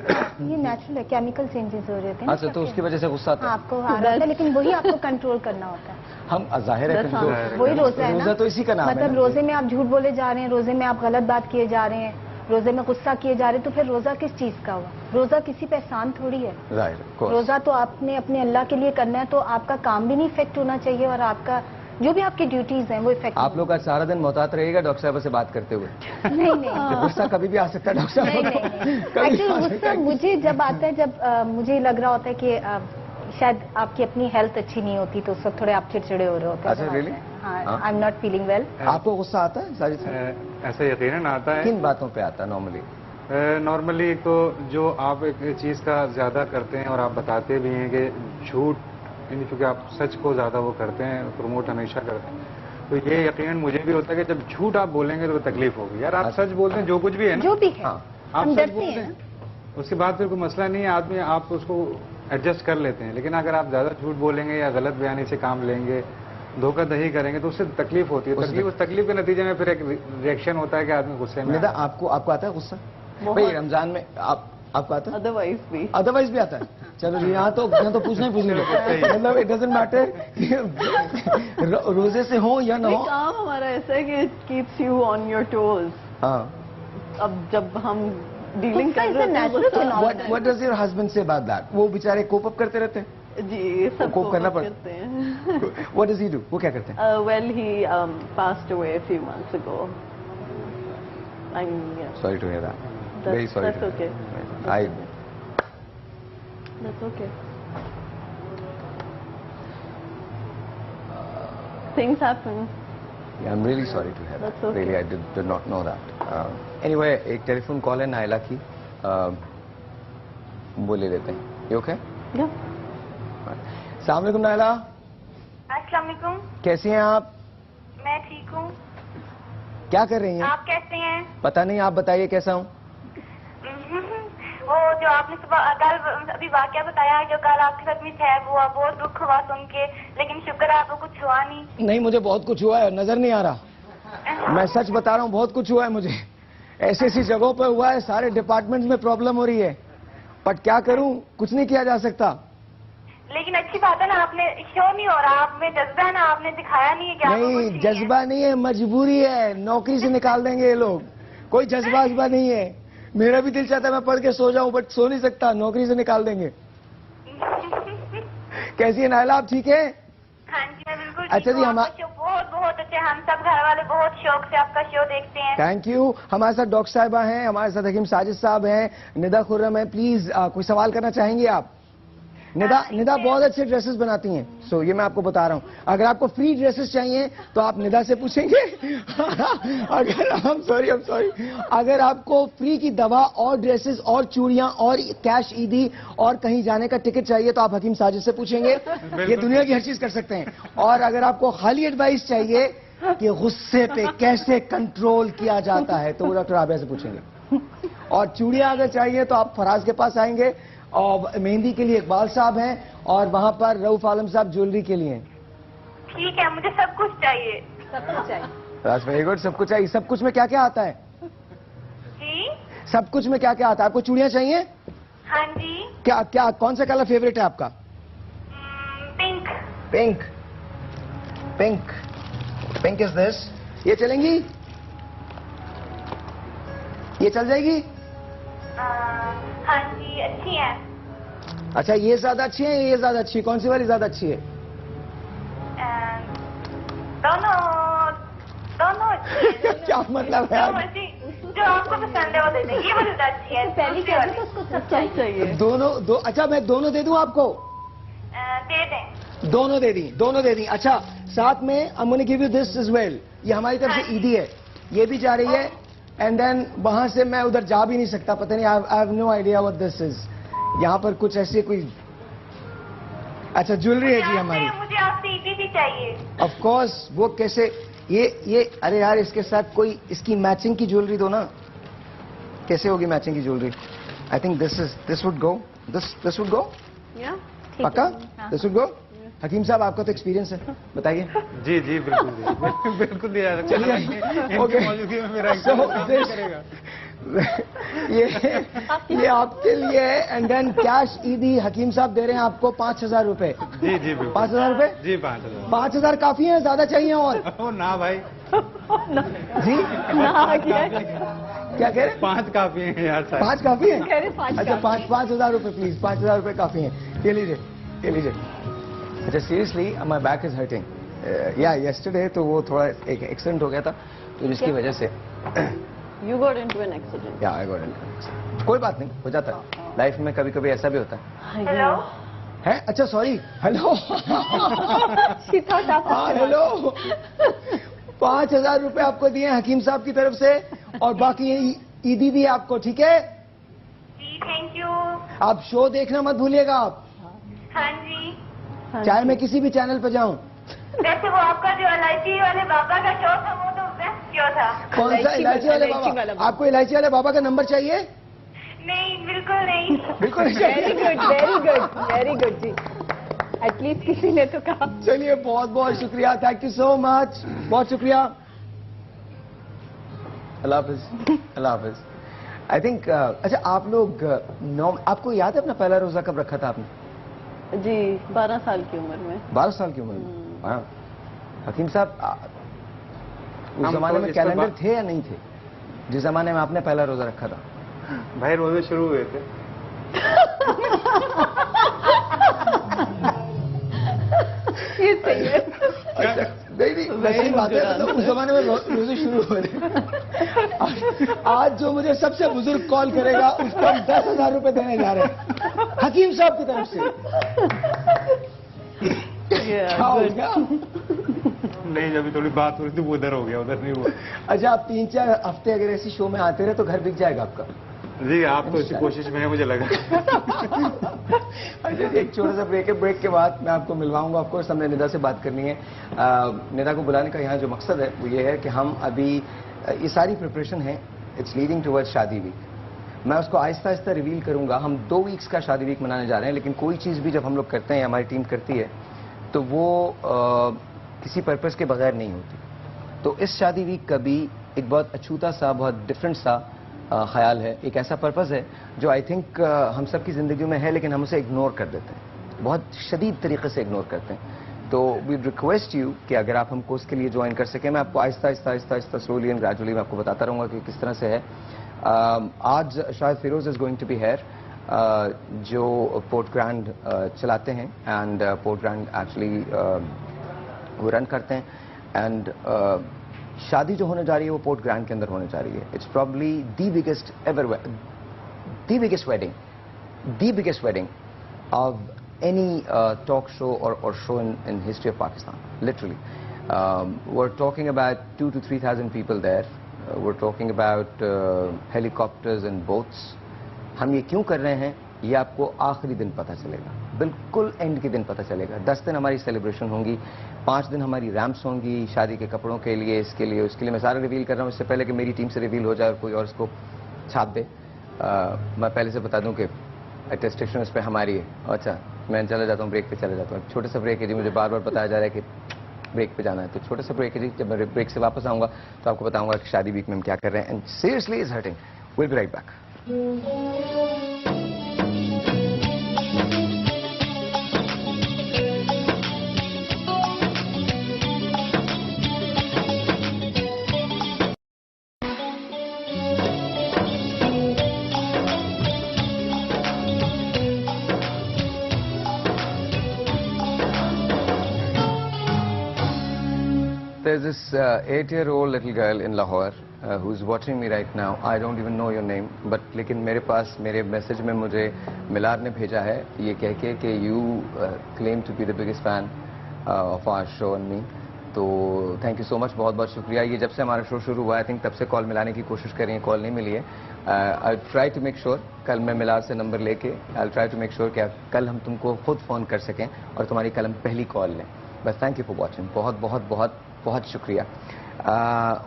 ये नेचुरल है, केमिकल चेंजेस हो रहे थे ना अच्छा तो उसकी वजह से गुस्सा आता हाँ, है। आपको आ रहा था, लेकिन वही आपको कंट्रोल करना होता है। हम जाहिर है हाँ, वही रोजा है ना, रोजा तो इसी का नाम है मतलब ना। रोजे में आप झूठ बोले जा रहे हैं, रोजे में आप गलत बात किए जा रहे हैं, रोजे में गुस्सा किए जा रहे हैं, तो फिर रोजा किस चीज का हुआ? रोजा किसी पे एहसान थोड़ी है। जाहिर है। रोजा तो आपने अपने अल्लाह के लिए करना है, तो आपका काम भी नहीं इफेक्ट होना चाहिए और आपका जो भी आपकी ड्यूटीज हैं वो इफेक्ट। आप लोग आज सारा दिन मोहतात रहिएगा डॉक्टर साहब से बात करते हुए। नहीं नहीं गुस्सा कभी भी आ सकता है डॉक्टर नहीं साहब। नहीं कभी भी एक्चुअली आ सकता गुस्सा है। मुझे जब आता है, जब मुझे लग रहा होता है कि शायद आपकी अपनी हेल्थ अच्छी नहीं होती, तो उस वक्त थोड़े आप चिड़चिड़े हो रहे होते हैं। अच्छा, really? हाँ, I am not feeling well. आपको गुस्सा आता है साजिद साहब? ऐसा यकीनन आता है। किन बातों पे आता है नॉर्मली? नॉर्मली एक तो जो आप एक चीज़ का ज़्यादा करते हैं और आप बताते भी हैं कि झूठ, यानी क्योंकि आप सच को ज़्यादा वो करते हैं, प्रमोट हमेशा करते हैं, तो ये यकीनन मुझे भी होता है कि जब झूठ आप बोलेंगे तो तकलीफ होगी। यार आप सच बोलते हैं जो कुछ भी है ना, जो भी है हाँ। आप हम सच डरते बोलते हैं। हैं, उसके बाद फिर कोई मसला नहीं है, आदमी आप उसको एडजस्ट कर लेते हैं। लेकिन अगर आप ज़्यादा झूठ बोलेंगे या गलत बयानी से काम लेंगे, धोखाधही करेंगे, तो उससे तकलीफ होती है। उस तकलीफ के नतीजे में फिर एक रिएक्शन होता है कि आदमी गुस्से में। निदा आपको आता है गुस्सा? भाई रमजान में आपको आता है? अदरवाइज भी अदरवाइज भी आता है? चलो जी यहाँ तो पूछना ही पूछने लगे। मतलब इट डजंट मैटर रोजे से हो या ना नहीं, हो। काम हमारा ऐसा है कि it keeps you on your toes. हाँ। अब जब हम डीलिंग कर गुस्सा is a रहे natural होते हैं phenomenon. What does your husband say about that? वो बेचारे कोप अप करते रहते हैं। जी सब कोप करना पड़ता करते हैं। What does he do? वो क्या करते हैं? Well, he passed away a few months ago. I'm yeah, Sorry to hear that. That's- Very sorry. that's to hear. okay. That's okay. Things happen. I'm really sorry to hear that. That's okay. Really, I did not know that. Anyway, एक telephone call है नायला की, वो ले लेते हैं। You okay? Yeah. अस्सलाम वालेकुम नायला, अस्सलाम वालेकुम। कैसी हैं आप? मैं ठीक हूँ। क्या कर रही हैं? आप कैसे हैं? पता नहीं, आप बताइए कैसा हूँ? वो जो आपने सुबह कल अभी वाकया बताया, जो कल आपके साथ में है, वो बहुत दुख हुआ सुन के, लेकिन शुक्र है आपको कुछ हुआ नहीं। नहीं, मुझे बहुत कुछ हुआ है, नजर नहीं आ रहा। मैं सच बता रहा हूँ, बहुत कुछ हुआ है मुझे। ऐसी ऐसी जगहों पर हुआ है, सारे डिपार्टमेंट में प्रॉब्लम हो रही है, बट क्या करूँ, कुछ नहीं किया जा सकता। लेकिन अच्छी बात है ना, आपने शो नहीं हो रहा, आप में जज्बा है ना, आपने दिखाया नहीं है कि आपको कुछ नहीं, नहीं जज्बा नहीं है, मजबूरी है। नौकरी से निकाल देंगे ये लोग, कोई जज्बा वज्बा नहीं है। मेरा भी दिल चाहता है मैं पढ़ के सो जाऊं, बट सो नहीं सकता, नौकरी से निकाल देंगे। है। कैसी है नायला, आप ठीक है? हाँ जी, मैं बिल्कुल अच्छा ठीक जी, हूँ। हम आपका शो बहुत बहुत अच्छे, हम सब घर वाले बहुत शौक से आपका शो देखते हैं। Thank you. हमारे साथ डॉक्टर साहिबा हैं, हमारे साथ हकीम साजिद साहब हैं, निदा खुर्रम है। प्लीज कोई सवाल करना चाहेंगे आप? निदा बहुत अच्छे ड्रेसेस बनाती हैं, सो ये मैं आपको बता रहा हूँ। अगर आपको फ्री ड्रेसेस चाहिए तो आप निदा से पूछेंगे। अगर आपको फ्री की दवा और ड्रेसेस और चूड़ियां और कैश ईदी और कहीं जाने का टिकट चाहिए तो आप हकीम साजिद से पूछेंगे। ये दुनिया की हर चीज कर सकते हैं। और अगर आपको खाली एडवाइस चाहिए कि गुस्से पे कैसे कंट्रोल किया जाता है तो वो डॉक्टर आबिया से पूछेंगे। और चूड़ियां अगर चाहिए तो आप फराज के पास आएंगे, और मेहंदी के लिए इकबाल साहब हैं, और वहां पर रऊफ आलम साहब ज्वेलरी के लिए हैं। ठीक है, मुझे सब कुछ चाहिए। सब कुछ चाहिए। That's very good, सब कुछ चाहिए। सब कुछ में क्या क्या आता है? जी सब कुछ में क्या क्या आता है? आपको चूड़ियां चाहिए? हाँ जी। क्या क्या कौन सा कलर फेवरेट है आपका? Pink. Pink. Pink pink is this. ये चलेंगी? ये चल जाएगी? हाँ जी, अच्छी है। अच्छा, ये ज्यादा अच्छी है, ये ज्यादा अच्छी है? कौन सी वाली ज्यादा अच्छी है? दोनों दोनों अच्छी है। क्या मतलब है जो यार? मर्जी, जो आपको पसंद है वो दे दें। ये वाली ज्यादा अच्छी है। पहली दूसरी कह वाली तो उसको सब सब चाहिए। चाहिए। दोनों अच्छा, मैं दोनों दे दूं आपको? दे दें। दोनों दे दी, दोनों दे दी। अच्छा, साथ में I am gonna give you this as well. ये हमारी तरफ से ईदी है, ये भी जा रही है। एंड देन वहां से मैं उधर जा भी नहीं सकता, पता नहीं, I have no idea what this is. यहाँ पर कुछ ऐसे कोई, अच्छा ज्वेलरी है जी हमारी। मुझे आपसे ईदी भी चाहिए। ऑफ कोर्स, वो कैसे, ये अरे यार, इसके साथ कोई इसकी मैचिंग की ज्वेलरी दो ना। कैसे होगी मैचिंग की jewellery? I think this would go, this would go. Yeah. पक्का दिस वुड गो? हकीम साहब, आपका तो एक्सपीरियंस है, बताइए। जी जी बिल्कुल जी। बिल्कुल दिया जा सकता है। ओके, इनकी मौजूदगी में मेरा So, काम this- करेगा। ये आपके लिए है। एंड देन कैश ईदी हकीम साहब दे रहे हैं आपको 5,000 रुपए। जी जी बिल्कुल। 5,000 रुपए? जी 5,000। 5,000 काफी है, ज्यादा चाहिए और? ओ ना भाई। जी ना क्या क्या कह रहे हैं? 5 काफी है यार साहब। 5 काफी है? कह रहे 5 अच्छा 5,000 रुपए प्लीज, 5,000 रुपए काफी है। ये लीजिए, ये लीजिए। अच्छा seriously my back is hurting. या यस्टरडे तो वो थोड़ा एक एक्सीडेंट हो गया था, तो जिसकी वजह से You got into an accident. या आई गॉट इट। कोई बात नहीं, हो जाता है लाइफ में, कभी कभी ऐसा भी होता है। हेलो है? अच्छा सॉरी, हेलो। She thought आप हाँ हेलो। 5,000 रुपए आपको दिए हकीम साहब की तरफ से, और बाकी ईदी भी आपको, ठीक है? जी थैंक यू। आप शो देखना मत भूलिएगा आप, हाँ जी। चाहे मैं किसी भी चैनल पर जाऊं। वैसे वो आपका जो इलायची वाले बाबा का शो था वो तो बेस्ट शो था। कौन सा इलायची वाले बाबा? आपको इलायची वाले बाबा का नंबर चाहिए? नहीं बिल्कुल नहीं। बिल्कुल नहीं वेरी चाहिए। Good, very good, very good जी। एटलीस्ट किसी ने तो कहा। चलिए बहुत बहुत शुक्रिया, थैंक यू सो मच, बहुत शुक्रिया। अल्लाह हाफिज, अल्लाह हाफिज। आई थिंक अच्छा आप लोग आपको याद है अपना पहला रोजा कब रखा था आपने? जी 12 साल की उम्र में। 12 साल की उम्र में? हाँ। हकीम साहब उस हम जमाने तो में इस पर कैलेंडर थे या नहीं थे जिस जमाने में आपने पहला रोजा रखा था? भाई रोजे शुरू हुए थे। ये सही है। अच्छा, नहीं वैसे ही बात है, मतलब उस जमाने में रोजे शुरू हो रहे। आज जो मुझे सबसे बुजुर्ग कॉल करेगा उसको हम 10,000 रुपए देने जा रहे हैं हकीम साहब की तरफ से। क्या हो गया? नहीं अभी थोड़ी बात हो रही थी, वो उधर हो गया, उधर नहीं हुआ। अच्छा आप 3-4 हफ्ते अगर ऐसी शो में आते रहे तो घर बिक जाएगा आपका। जी आप तो इसी कोशिश में है मुझे लगा। अच्छा जी, एक छोटा सा ब्रेक है, ब्रेक के बाद मैं आपको मिलवाऊंगा। ऑफकोर्स हमने निदा से बात करनी है। निदा को बुलाने का यहाँ जो मकसद है वो ये है कि हम अभी ये सारी प्रिपरेशन है, इट्स लीडिंग टुवर्ड्स शादी वीक। मैं उसको आहिस्ता आहिस्ता रिवील करूंगा। हम 2 वीक्स का शादी वीक मनाने जा रहे हैं, लेकिन कोई चीज़ भी जब हम लोग करते हैं, हमारी टीम करती है, तो वो किसी पर्पस के बगैर नहीं होती। तो इस शादी वीक का भी एक बहुत अछूता सा, बहुत डिफरेंट सा ख्याल है, एक ऐसा पर्पस है जो आई थिंक हम सब की जिंदगी में है, लेकिन हम उसे इग्नोर कर देते हैं, बहुत शदीद तरीके से इग्नोर करते हैं। तो वी रिक्वेस्ट यू कि अगर आप हमको उसके लिए ज्वाइन कर सकें। मैं आपको Aahista Aahista Aahista Aahista slowly and gradually मैं आपको बताता रहूँगा कि किस तरह से है। आज शायद Feroze is going to be here, जो पोर्ट ग्रैंड चलाते हैं, एंड पोर्ट ग्रैंड एक्चुअली वो रन करते हैं, एंड शादी जो होने जा रही है वो पोर्ट ग्रैंड के अंदर होने जा रही है। It's probably the biggest ever, the biggest wedding of any talk show और show in history of Pakistan, literally. we're talking about 2,000 to 3,000 people there. We're talking about helicopters and boats. हम ये क्यों कर रहे हैं ये आपको आखिरी दिन पता चलेगा, बिल्कुल एंड के दिन पता चलेगा। 10 दिन हमारी सेलिब्रेशन होंगी, 5 दिन हमारी रैम्प्स होंगी शादी के कपड़ों के लिए, इसके लिए उसके लिए। मैं सारा रिवील कर रहा हूँ इससे पहले कि मेरी टीम से रिवील हो जाए और कोई और इसको छाप दे। मैं पहले से बता दूं कि अटेस्टेशन इस पर हमारी है। अच्छा मैं चला जाता हूँ, ब्रेक पे चला जाता हूँ। छोटे सा ब्रेक है जी, मुझे बार बार बताया जा रहा है कि ब्रेक पे जाना है, तो छोटा सा ब्रेक है जी। जब मैं ब्रेक से वापस आऊंगा तो आपको बताऊंगा कि शादी वीक में हम क्या कर रहे हैं। And seriously is hurting. Will be right back. There's this 8-year-old little girl in Lahore who's watching me right now. I don't even know your name, but लेकिन मेरे पास मेरे मैसेज में मुझे मिलार ने भेजा है ये कह के कि you claim to be the biggest fan of our show and me. तो थैंक यू सो मच, बहुत बहुत शुक्रिया। ये जब से हमारा शो शुरू हुआ है, आई थिंक तब से कॉल मिलाने की कोशिश कर रही हैं, कॉल नहीं मिली है। I try to make sure कल मैं मिलार से नंबर लेके I try to make sure कि कल हम तुमको खुद फ़ोन कर सकें और तुम्हारी कल हम पहली कॉल लें। बस थैंक यू फॉर वॉचिंग, बहुत बहुत बहुत बहुत शुक्रिया।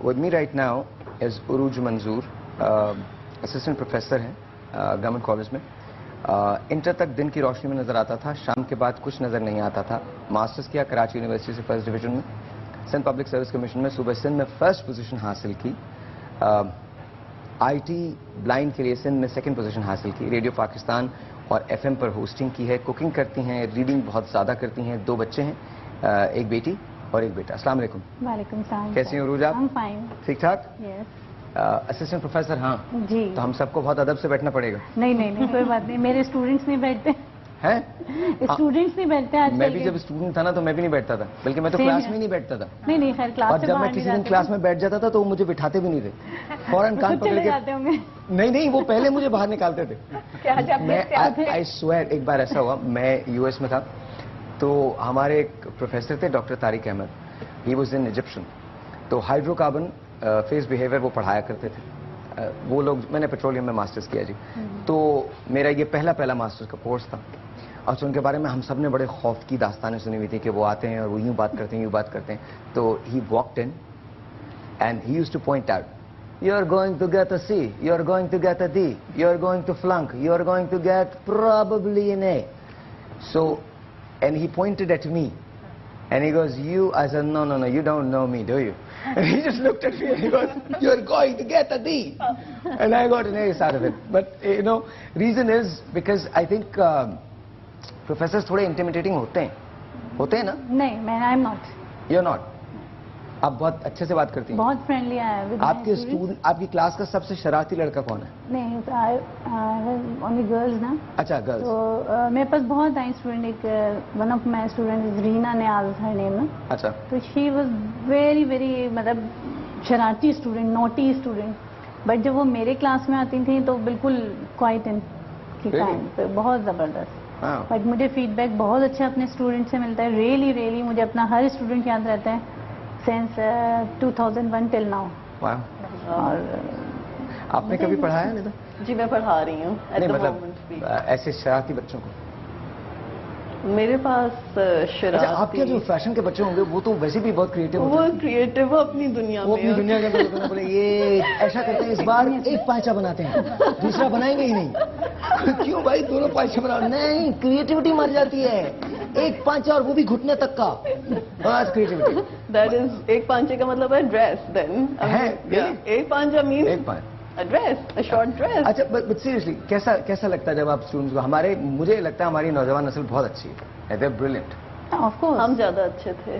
With me right now is Urooj Manzoor, assistant professor हैं गवर्नमेंट कॉलेज में। इंटर तक दिन की रोशनी में नजर आता था, शाम के बाद कुछ नजर नहीं आता था। मास्टर्स किया कराची यूनिवर्सिटी से फर्स्ट डिवीजन में, सिंध पब्लिक सर्विस कमीशन में सूबे सिंध में फर्स्ट पोजीशन हासिल की। IT ब्लाइंड के लिए सिंध में 2nd पोजीशन हासिल की, रेडियो पाकिस्तान और FM पर होस्टिंग की है, कुकिंग करती हैं, रीडिंग बहुत ज़्यादा करती हैं, 2 बच्चे हैं, एक बेटी और एक बेटा। अस्सलाम वालेकुम। वालेकुम सलाम। कैसी हैं उरूज आप? I'm fine. ठीक ठाक? Yes. असिस्टेंट प्रोफेसर, हाँ जी। तो हम सबको बहुत अदब से बैठना पड़ेगा। नहीं कोई बात नहीं, मेरे स्टूडेंट्स नहीं बैठते हैं? स्टूडेंट्स नहीं बैठते आज। मैं भी जब स्टूडेंट था ना तो मैं भी नहीं बैठता था, बल्कि मैं तो Same क्लास है। में ही नहीं बैठता था। नहीं खैर क्लास और से जब बाहर मैं किसी नहीं दिन जाते। क्लास में बैठ जाता था तो वो मुझे बिठाते भी नहीं थे, फौरन कान खुद पकड़ चले के। जाते होंगे। नहीं वो पहले मुझे बाहर निकालते थे। क्या जब मैं आई स्वेयर, एक बार ऐसा हुआ, मैं US में था तो हमारे एक प्रोफेसर थे doctor Tariq Ahmad, he was in Egyptian, तो हाइड्रोकार्बन फेस बिहेवियर वो पढ़ाया करते थे। वो लोग, मैंने पेट्रोलियम में मास्टर्स किया जी, तो मेरा ये पहला मास्टर्स का कोर्स था। और उनके बारे में हम सब ने बड़े खौफ की दास्तानें सुनी हुई थी कि वो आते हैं और वो यूं बात करते हैं, यूं बात करते हैं। तो he walked in and he used two point out, you are going to get a C, you are going to get a D, you are going to flunk, you are going to get probably an A. So, and he pointed at me and he goes, you, I said, no, you don't know me, do you? And he just looked at me and he goes, you are going to get a D. And I got an A out of it. But, you know, reason is because I think professors थोड़े intimidating होते हैं ना? नहीं, मैं I am not. You're not. आप बहुत अच्छे से बात करती हैं। बहुत फ्रेंडली है। आपके स्टूडेंट, आपकी क्लास का सबसे शरारती लड़का कौन है? नहीं, ओनली गर्ल्स ना। अच्छा, गर्ल्स। तो मेरे पास बहुत आई स्टूडेंट, एक one of my student is Reena Niaz her name है। अच्छा। तो शी वाज वेरी मतलब शरारती स्टूडेंट, नोटी स्टूडेंट, बट जब वो मेरे क्लास में आती थी तो बिल्कुल क्वाइट इन की टाइम पे बहुत जबरदस्त। बट मुझे फीडबैक बहुत अच्छा अपने स्टूडेंट से मिलता है, रियली मुझे अपना हर स्टूडेंट याद रहता है since 2001 till now। और आपने कभी पढ़ाया नहीं था? जी मैं पढ़ा रही हूँ नहीं, मतलब ऐसे शरारती बच्चों को। मेरे पास शरारती। अच्छा, आपके जो फैशन के बच्चे होंगे वो तो वैसे भी बहुत क्रिएटिव वो क्रिएटिव, वो अपनी दुनिया वो में अपनी दुनिया के अंदर बोले ये ऐसा करते हैं, इस बार एक पांचा बनाते हैं, दूसरा बनाएंगे ही नहीं। क्यों भाई, दोनों पांचा बनाओ? नहीं, क्रिएटिविटी मर जाती है। एक पांचा और वो भी घुटने तक का, बस क्रिएटिविटी। दैट इज, एक पांचे का मतलब है ड्रेस। देन एक पांचा मीन एक पांच a dress, a short dress। अच्छा, बट सीरियसली कैसा लगता है जब आप स्टूडेंट्स को? मुझे लगता है हमारी नौजवान नस्ल बहुत अच्छी है, they are brilliant. Of course हम ज्यादा अच्छे थे।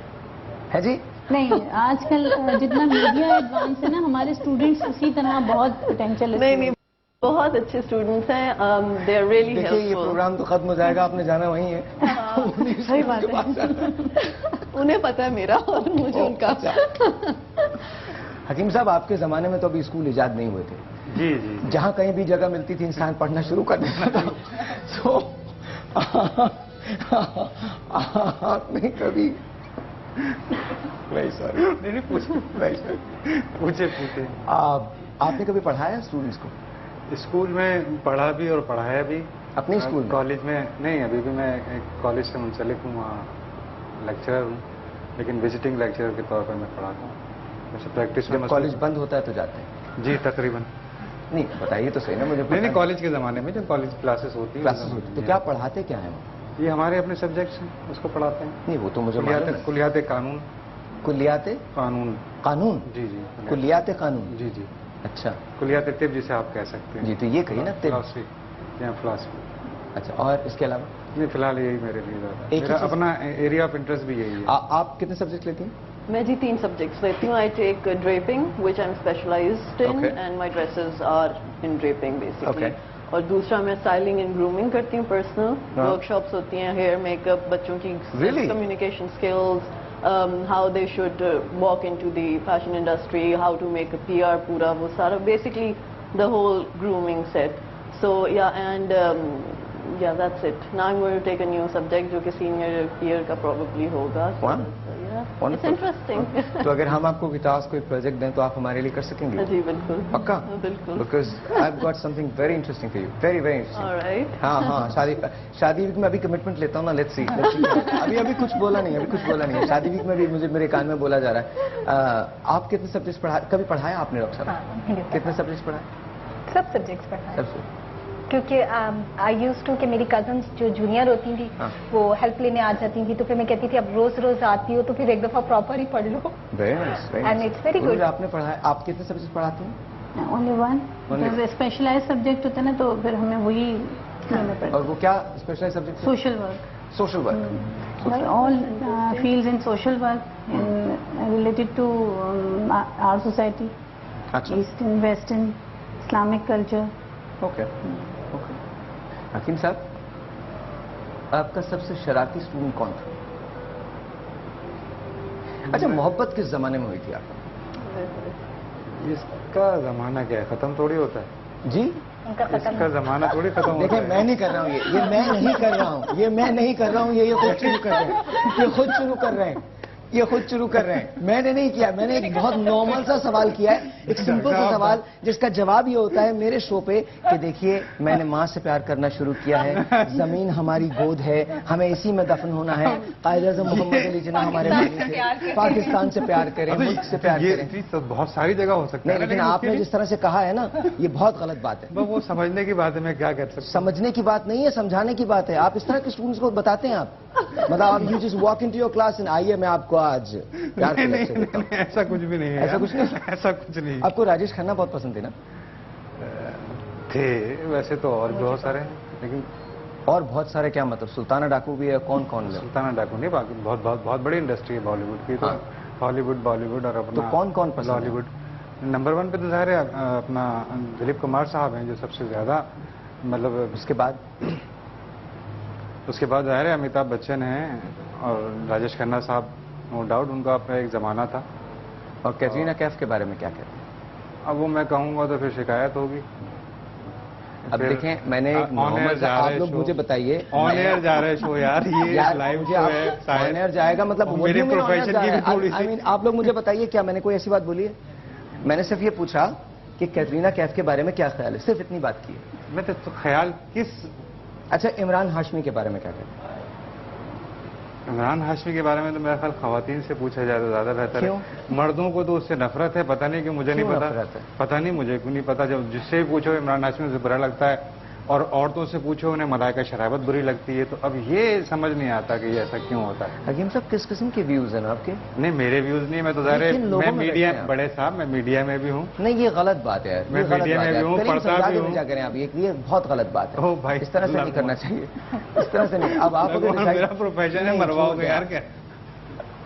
है जी? नहीं, आजकल जितना मीडिया एडवांस है ना, हमारे स्टूडेंट्स उसी तरह बहुत पोटेंशियल। नहीं बहुत अच्छे स्टूडेंट्स हैं, दे आर रियली हेल्पफुल। देखिए, ये प्रोग्राम तो खत्म हो जाएगा, आपने जाना वहीं है। सही बात है। उन्हें पता है मेरा और मुझे उनका। हकीम साहब, आपके जमाने में तो अभी स्कूल इजाद नहीं हुए थे। जी। जहाँ कहीं भी जगह मिलती थी इंसान पढ़ना शुरू कर देता था। तो आपने कभी नहीं पूछे आपने कभी पढ़ाया स्टूडेंट्स को? स्कूल में पढ़ा भी और पढ़ाया भी। अपने स्कूल? कॉलेज में नहीं, अभी भी मैं एक कॉलेज से मुंसलिक हूँ, वहाँ लेक्चरर हूँ, लेकिन विजिटिंग लेक्चरर के तौर पर मैं पढ़ाता हूँ। वैसे प्रैक्टिस में कॉलेज बंद होता है तो जाते हैं? जी तकरीबन। नहीं, बताइए तो सही ना मुझे। नहीं, कॉलेज के ज़माने में जब कॉलेज क्लासेस होती है। तो क्या पढ़ाते क्या है? ये हमारे अपने सब्जेक्ट्स हैं, उसको पढ़ाते हैं। नहीं, वो तो मुझे कुलियात कानून। कुलियात कानून? जी। कुलियात कानून? जी। अच्छा, कुलियात तिब जिसे आप कह सकते हैं। जी, तो ये कही ना तिब या फिलॉसफी। अच्छा, और इसके अलावा? नहीं, फिलहाल यही मेरे लिए मेरा अपना एरिया ऑफ इंटरेस्ट भी यही है। आप कितने सब्जेक्ट लेती हैं? मैं जी 3 सब्जेक्ट्स लेती हूँ। I take draping which I am specialised in, and my dresses are in draping basically. और दूसरा मैं स्टाइलिंग एंड ग्रूमिंग करती हूँ। पर्सनल वर्कशॉप्स होती हैं, हेयर मेकअप, बच्चों की communication skills, how they should walk into the fashion industry, how to make a PR, पूरा वो सारा basically the whole grooming set. So yeah and yeah, that's it. Now I'm going to take a new subject जो कि senior year का probably होगा। It's interesting। तो अगर हम आपको विकास को एक प्रोजेक्ट दें तो आप हमारे लिए कर सकेंगे? जी बिल्कुल। पक्का? बिल्कुल। Because I've got something very interesting for you, very interesting। Alright। हाँ, शादी वीक में अभी कमिटमेंट लेता हूँ ना, let's see। अभी कुछ बोला नहीं है। शादी वीक में भी मुझे मेरे कान में बोला जा रहा है। आप कितने सब्जेक्ट कभी पढ़ाया आपने डॉक्टर साहब? कितने सब्जेक्ट पढ़ाए? सब सब्जेक्ट्स पढ़ाए, क्योंकि आई यूज्ड टू कि मेरी कजन्स जो जूनियर होती थी वो हेल्प लेने आ जाती थी, तो फिर मैं कहती थी अब रोज आती हो तो फिर एक दफा प्रॉपर ही पढ़ लो। Very nice. And it's very good. आपने पढ़ाया, आप कितने सब्जेक्ट पढ़ाते हैं? ओनली वन, स्पेशलाइज सब्जेक्ट होता है ना, तो फिर हमें वही लेना पड़ता है। और वो क्या specialize subject? Social work. Social work, all fields in social work related to our society, eastern western Islamic culture. Okay. Hakeem साहब, आपका सबसे शरारती स्टूडेंट कौन था? अच्छा, मोहब्बत किस जमाने में हुई थी आपको? इसका जमाना क्या है, खत्म थोड़ी होता है जी। इसका जमाना थोड़ी खत्म होता देखिए, है। मैं नहीं कर रहा हूँ ये मैं नहीं कर रहा हूँ, ये मैं नहीं कर रहा हूँ, ये खुद शुरू कर रहे हैं, ये खुद शुरू कर रहे हैं, ये खुद शुरू कर रहे हैं। मैंने नहीं किया, मैंने एक बहुत नॉर्मल सा सवाल किया है, एक सिंपल सा सवाल जिसका जवाब ये होता है मेरे शो पे कि देखिए, मैंने माँ से प्यार करना शुरू किया है, जमीन हमारी गोद है, हमें इसी में दफन होना है, कायद-ए-आज़म मोहम्मद अली जिन्ना हमारे बानी थे, पाकिस्तान से प्यार करें, मुल्क से प्यार करें। चीज तो बहुत सारी जगह हो सकती है, लेकिन आपने जिस तरह से कहा है ना, ये बहुत गलत बात है। वो समझने की बात है, मैं क्या कर सकता हूँ। समझने की बात नहीं है, समझाने की बात है। आप इस तरह के स्टूडेंट्स को बताते हैं आप, मतलब आप you just walk into your class and आइए मैं आपको आज प्यार नहीं, से देता हूं। ऐसा कुछ भी नहीं है, ऐसा कुछ नहीं, ऐसा कुछ नहीं। आपको राजेश खन्ना बहुत पसंद थे ना? थे वैसे तो और बहुत सारे, लेकिन और बहुत सारे क्या मतलब, सुल्ताना डाकू भी है, कौन कौन ले? सुल्ताना डाकू नहीं, बाकी बहुत बहुत बहुत बड़ी इंडस्ट्री है बॉलीवुड की, तो हॉलीवुड बॉलीवुड और अपना तो कौन कौन पसंद है? बॉलीवुड नंबर 1 पे तो जाहिर है अपना दिलीप कुमार साहब हैं जो सबसे ज्यादा, मतलब उसके बाद जाहिर है अमिताभ बच्चन हैं और राजेश खन्ना साहब, नो डाउट उनका अपना एक जमाना था। और कैटरीना कैफ के बारे में क्या कहते हैं? अब वो मैं कहूंगा तो फिर शिकायत होगी। अब देखें, मैंने ऑन एयर जा आप रहे लोग मुझे बताइए, ऑन एयर जा रहे शो यार, ये लाइव शो है ऑन एयर जाएगा मतलब मेरे प्रोफेशन की भी थोड़ी सी। आई मीन आप लोग मुझे बताइए, क्या मैंने कोई ऐसी बात बोली है? मैंने सिर्फ ये पूछा कि कैटरीना कैफ के बारे में क्या ख्याल है, सिर्फ इतनी बात की है। मैं तो ख्याल किस, अच्छा, इमरान हाशमी के बारे में क्या कहते हैं? इमरान हाशमी के बारे में तो मेरा ख्याल खवातीन से पूछा जाए तो ज्यादा बेहतर है। मर्दों को तो उससे नफरत है, पता नहीं कि मुझे नहीं पता नहीं मुझे क्यों नहीं पता। जब जिससे भी पूछो इमरान हाशमी से बुरा लगता है, और औरतों से पूछो उन्हें मलाइका शराबत बुरी लगती है, तो अब ये समझ नहीं आता कि ये ऐसा क्यों होता है। हकीम साहब, किस किस्म के व्यूज हैं आपके? नहीं, मेरे व्यूज नहीं, मैं तो ज़ाहिर मैं मीडिया, बड़े साहब मैं मीडिया में भी हूँ। नहीं, ये गलत बात है, मैं मीडिया में भी हूँ, पढ़ता भी हूँ। करें आप, ये बहुत गलत बात है। ओ भाई, इस तरह से नहीं करना चाहिए, इस तरह से नहीं। अब आप मेरा प्रोफेशन है, मरवाओगे यार क्या,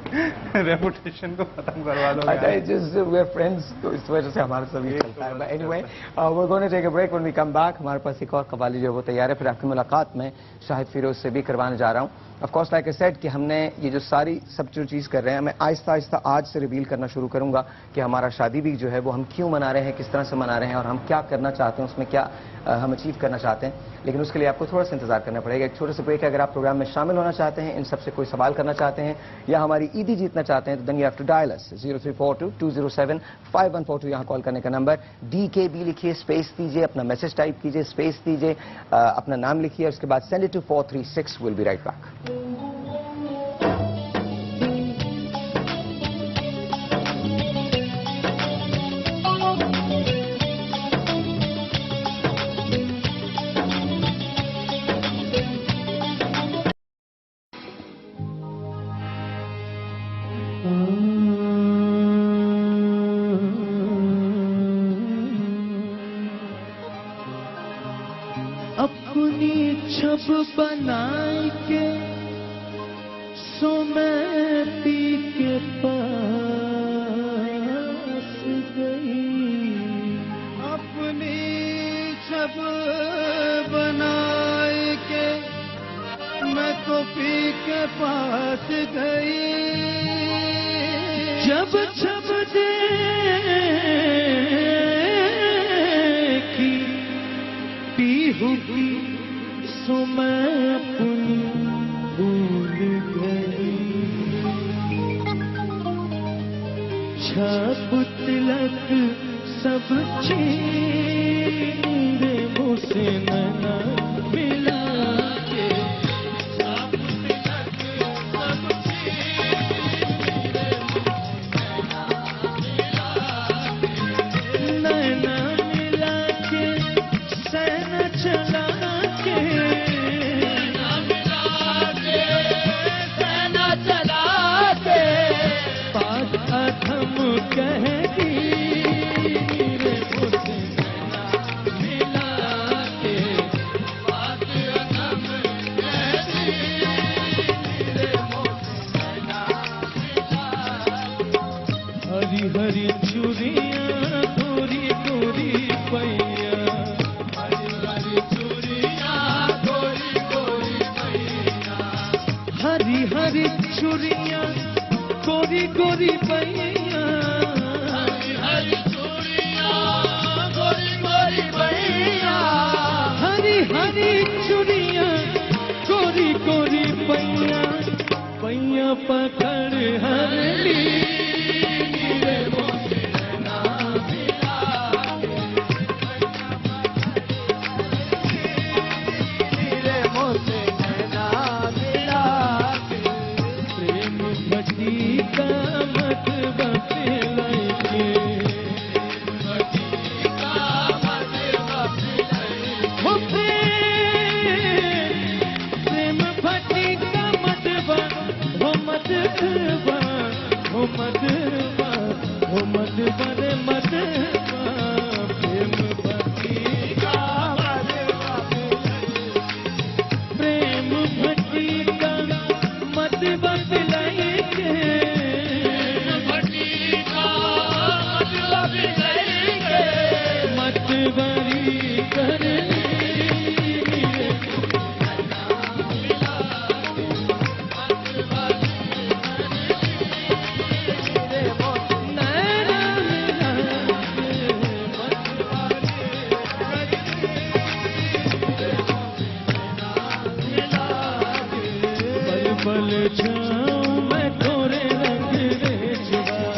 रेपुटेशन को खत्म करवा दो। अच्छा, just we're friends, तो इस वजह से हमारा सब ये चलता है। But anyway, we're going to take a break. When we come back, हमारे पास एक और कवाली जो है वो तैयार है। फिर आपकी मुलाकात में शाहिद फिरोज से भी करवाने जा रहा हूँ। Of course like I said कि हमने ये जो सारी सब जो चीज़ कर रहे हैं, मैं आहिस्ता आहिस्ता आज से रिवील करना शुरू करूंगा कि हमारा शादी भी जो है वो हम क्यों मना रहे हैं, किस तरह से मना रहे हैं और हम क्या करना चाहते हैं, उसमें क्या हम अचीव करना चाहते हैं। लेकिन उसके लिए आपको थोड़ा सा इंतजार करना पड़ेगा। एक छोटे से ब्रेक है। अगर आप प्रोग्राम में शामिल होना चाहते हैं, इन सबसे कोई सवाल करना चाहते हैं या हमारी ईदी जीतना चाहते हैं, तो then you have to dial us 0342-207-5142 यहाँ कॉल करने का नंबर। DKB लिखिए, स्पेस दीजिए, अपना मैसेज टाइप कीजिए, स्पेस दीजिए, अपना नाम लिखिए, उसके बाद send it to 436। Will be right back. अपनी छब बनाई के सो मैं पी के पास गई, अपनी छब बनाई के मैं तो पी के पास गई, जब छब देखी पी हुई सो मैं अपनी भूल गई, छाप तिलक सब छीन दे मुझसे नैना मिला के, छाप तिलक सब छीन दे नैना मिला के, सैना चला के, सैना चला के, पाक अधम कह दी रे मुझसे हरी हरी चूड़ियां गोरी गोरी पैया हरी हरी चूड़ियां गोरी गोरी पैया हरी हरी चूड़ियां गोरी गोरी पैया हरी हरी चूड़ियां गोरी गोरी पैया हरी हरी चूड़ियां गोरी गोरी पैया पैया पकड़ हरली नीरे मोसे ना मिला नीरे मोसे ना मिला प्रेम भटी का मत बतलाई के भटी का मत बतलाई हो प्रेम भटी का मत हो मदबा हो मदबा हो मदबा रे मदबा प्रेम भटी का मदबा प्रेम भटी का मदबा पिलाई के भटी का मदबा पिलाई के मतबरी करनी पल जाऊं मैं तोरे रंग रेचवा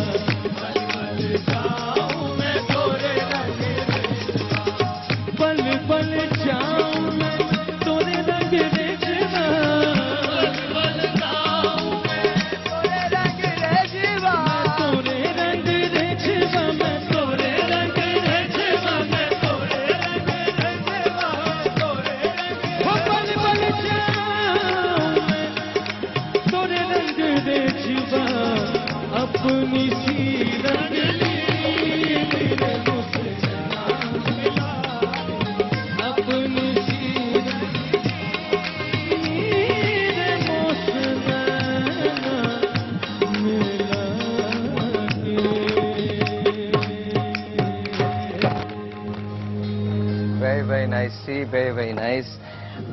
पल जाऊं मैं तोरे रंग रेचवा पल पल जाऊं मैं तोरे रंग रेचवा पल जाऊं मैं तोरे रंग रेचवा तोरे रंग रेचवा मैं तोरे रंग रेचवा मैं तोरे रंग रेचवा तोरे रंग हो पल पल जाऊं तोरे रंग रेचवा अपनी सी रंगली मेरे मुझसे ना मिला अपनी सी मेरे मुझसे ना मिला वेरी नाइस सी, वेरी नाइस।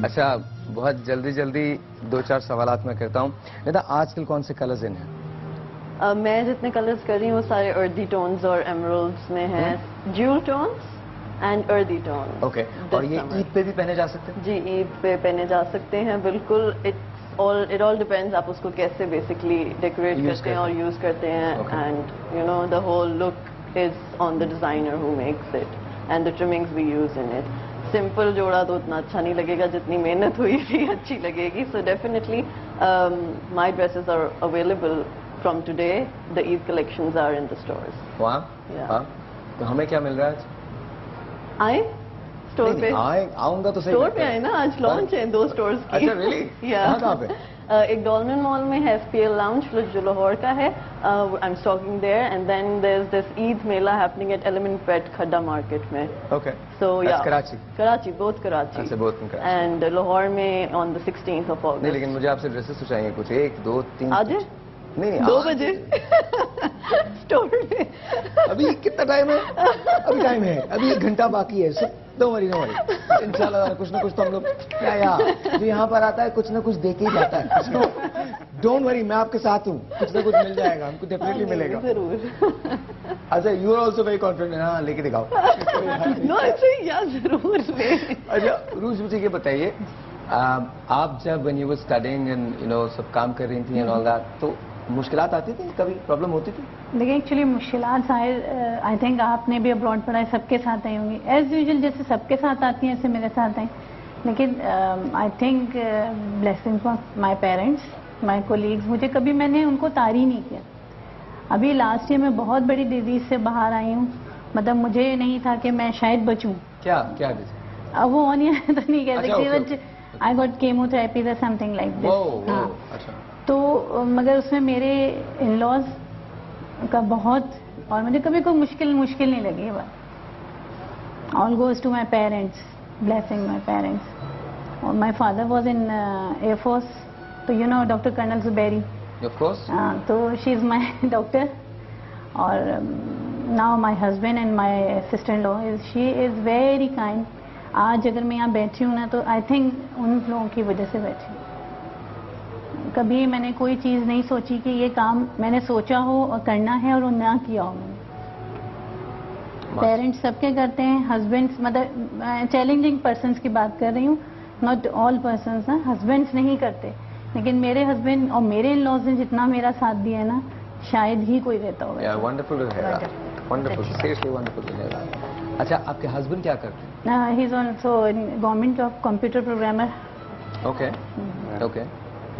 अच्छा, बहुत जल्दी जल्दी दो चार सवालात मैं करता हूँ। नेता, आजकल कौन से कलर्स इन हैं? मैं जितने कलर्स कर रही हूँ वो सारे अर्दी टोन्स और एमरल्ड्स में हैं, jewel tones and earthy tone. Okay, और ये ईद पे भी पहने जा सकते हैं? जी, ईद पे पहने जा सकते हैं, बिल्कुल। इट ऑल डिपेंड्स आप उसको कैसे बेसिकली डेकोरेट करते हैं और यूज करते हैं, and you know the whole look is on the designer who makes it and the trimmings we use in it. Simple जोड़ा तो उतना अच्छा नहीं लगेगा, जितनी मेहनत हुई थी अच्छी लगेगी। So definitely my dresses are available from today, the Eid collections are in the stores. वाह, तो हमें क्या मिल रहा है आज? आए स्टोर पे? आऊंगा तो सही। स्टोर पे है ना, आज लॉन्च है 2 स्टोर्स की। अच्छा, रियली? कहाँ पे? एक डॉल्मेन मॉल में है FPL लाउंज, जो लाहौर का है। I am stalking there, and then there is this Eid mela happening at एलिमेंट पेट खड्डा मार्केट में। Okay, so yeah Karachi, both Karachi and Lahore में on the 16th of August। नहीं, लेकिन मुझे आपसे ड्रेसेस तो चाहिए कुछ, 1 2 3। आज नहीं, 2 बजे स्टोर में। अभी कितना टाइम है? अभी टाइम है, अभी 1 घंटा बाकी है। नो वरी इंशाल्लाह कुछ ना कुछ तो हम लोग क्या जो यहाँ पर आता है कुछ ना कुछ देके ही जाता है। डोंट वरी, मैं आपके साथ हूँ, कुछ ना कुछ मिल जाएगा हमको, डेफिनेटली मिलेगा जरूर। अच्छा, you are also very confident. हाँ, लेके दिखाओ। नो, ऐसे या जरूर ले। अच्छा, रूज, मुझे ये बताइए, आप जब when you were studying and you no सब काम कर रही थी एंड ऑल दैट, तो मुश्किलात आती थी, कभी प्रॉब्लम होती थी? देखिए, एक्चुअली मुश्किलात आई थिंक आपने भी अब्रॉड पढ़ा है, सबके साथ आई होंगी एज यूजुअल, जैसे सबके साथ आती हैं ऐसे मेरे साथ आई। लेकिन I think blessings of my parents, my colleagues, मुझे कभी मैंने उनको तारी नहीं किया। अभी लास्ट ईयर मैं बहुत बड़ी डिजीज से बाहर आई हूँ, मतलब मुझे नहीं था कि मैं शायद बचूं। क्या अब वो ऑन तो नहीं कह सकती, आई गॉट केमोथेरेपी और समथिंग लाइक दिस। अच्छा, तो मगर उसमें मेरे इन लॉज का बहुत, और मुझे कभी कोई मुश्किल नहीं लगी। बात all goes to my parents, blessing my parents. और my father was in air force, तो you know doctor colonel Zubairi, of course, तो शी इज माई डॉक्टर। और now my husband and my sister in law she is very kind. आज अगर मैं यहाँ बैठी हूँ ना तो आई थिंक उन लोगों की वजह से बैठी हूँ। कभी मैंने कोई चीज़ नहीं सोची कि ये काम मैंने सोचा हो और करना है और वो ना किया हो मैंने। पेरेंट्स सबके करते हैं, हस्बैंड्स मतलब चैलेंजिंग पर्सन्स की बात कर रही हूँ, नॉट ऑल पर्सन्स ना, हस्बैंड्स नहीं करते, लेकिन मेरे हस्बैंड और मेरे इन लॉज ने जितना मेरा साथ दिया है ना शायद ही कोई देता होगा। Wonderful to hear that, wonderful, seriously wonderful to hear that. अच्छा, आपके हस्बैंड क्या करते हैं? He is also government job, computer programmer. Okay okay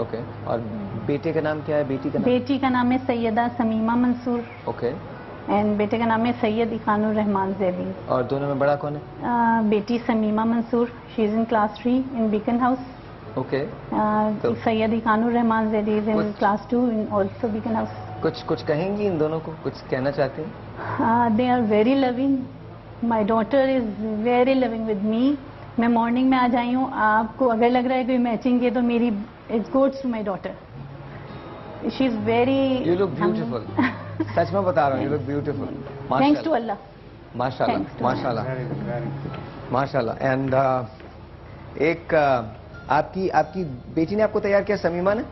okay. और बेटे का नाम क्या है? बेटी का नाम है सैयदा समीमा मंसूर। ओके। एंड बेटे का नाम है सैयद इखानुर रहमान ज़ैदी। और दोनों में बड़ा कौन है? बेटी Sameema Mansoor, she is in class 3 in Beaconhouse. ओके। Syed Ikhanur Rehman Zaidi is in class 2 in also Beaconhouse. कुछ कहेंगी इन दोनों को? कुछ कहना चाहते हैं? They are very loving. My daughter is very loving with me. मैं मॉर्निंग में आ जाई हूँ, आपको अगर लग रहा है कोई मैचिंग है तो मेरी it goes to my daughter. She is very, you look beautiful. सच में बता रहा हूँ, you look beautiful. Thanks to Allah. माशाल्लाह माशाल्लाह माशाल्लाह। एंड एक आपकी बेटी ने आपको तैयार किया, समीमा ने?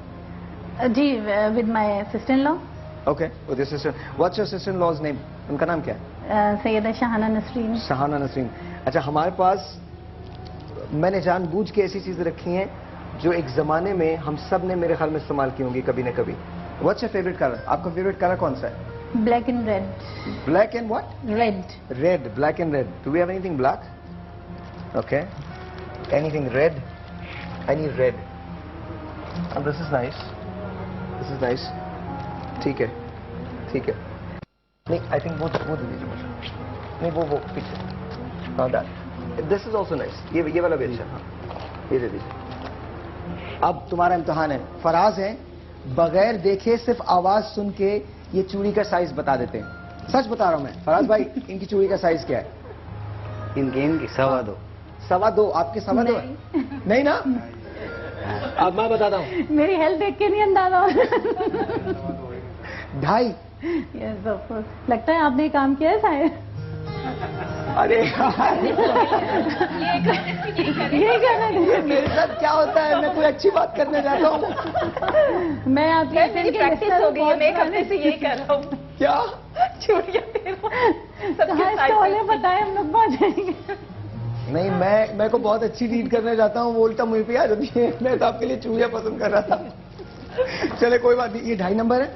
जी, with my sister in law. Okay, with your sister. What's your sister in law's name? उनका नाम क्या है? सैयदा शाहाना नसरीन। शाहाना नसरीन। अच्छा, हमारे पास मैंने जानबूझ के ऐसी चीजें रखी हैं जो एक जमाने में हम सब ने मेरे ख्याल में इस्तेमाल की होंगी कभी न कभी। What's your favourite colour? आपका फेवरेट कलर कौन सा है? Black and red. Black and what? Red. Red, black and red. Do we have anything black? Okay, anything red? I need red. This is nice, this is nice. ठीक है ठीक है। नहीं, I think वो दे दीजिए मुझे। नहीं, वो पीछे। हाँ, that, this is also nice. ये वाला भी अच्छा। हाँ, ये दे दीजिए। अब तुम्हारा इम्तिहान है। फराज है, बगैर देखे सिर्फ आवाज सुन के ये चूड़ी का साइज बता देते हैं। सच बता रहा हूं मैं। फराज भाई, इनकी चूड़ी का साइज क्या है? इनकी 2.25। 2.25? आपके 2.25 है? नहीं ना? अब मैं बताता हूँ। मेरी हेल्थ देख के नहीं अंदाजा हो। 2.5। Yes, of course. लगता है आपने काम किया है शायद। अरे ये कहना नहीं। मेरे साथ क्या होता है, मैं कोई अच्छी बात करने जाता हूँ, मैं आपकी मेरी प्रैक्टिस हो गई है, मैं एक हफ्ते से यही कर रहा हूँ। क्या चूड़ियाँ बताए, हम लोग पहुँच जाएंगे। नहीं, मैं को बहुत अच्छी लीड करने जाता हूँ, वो उल्टा मुझे पे आ जाती है। मैं तो आपके लिए चूड़ियाँ पसंद कर रहा था। चले कोई बात नहीं। ये 2.5 नंबर है?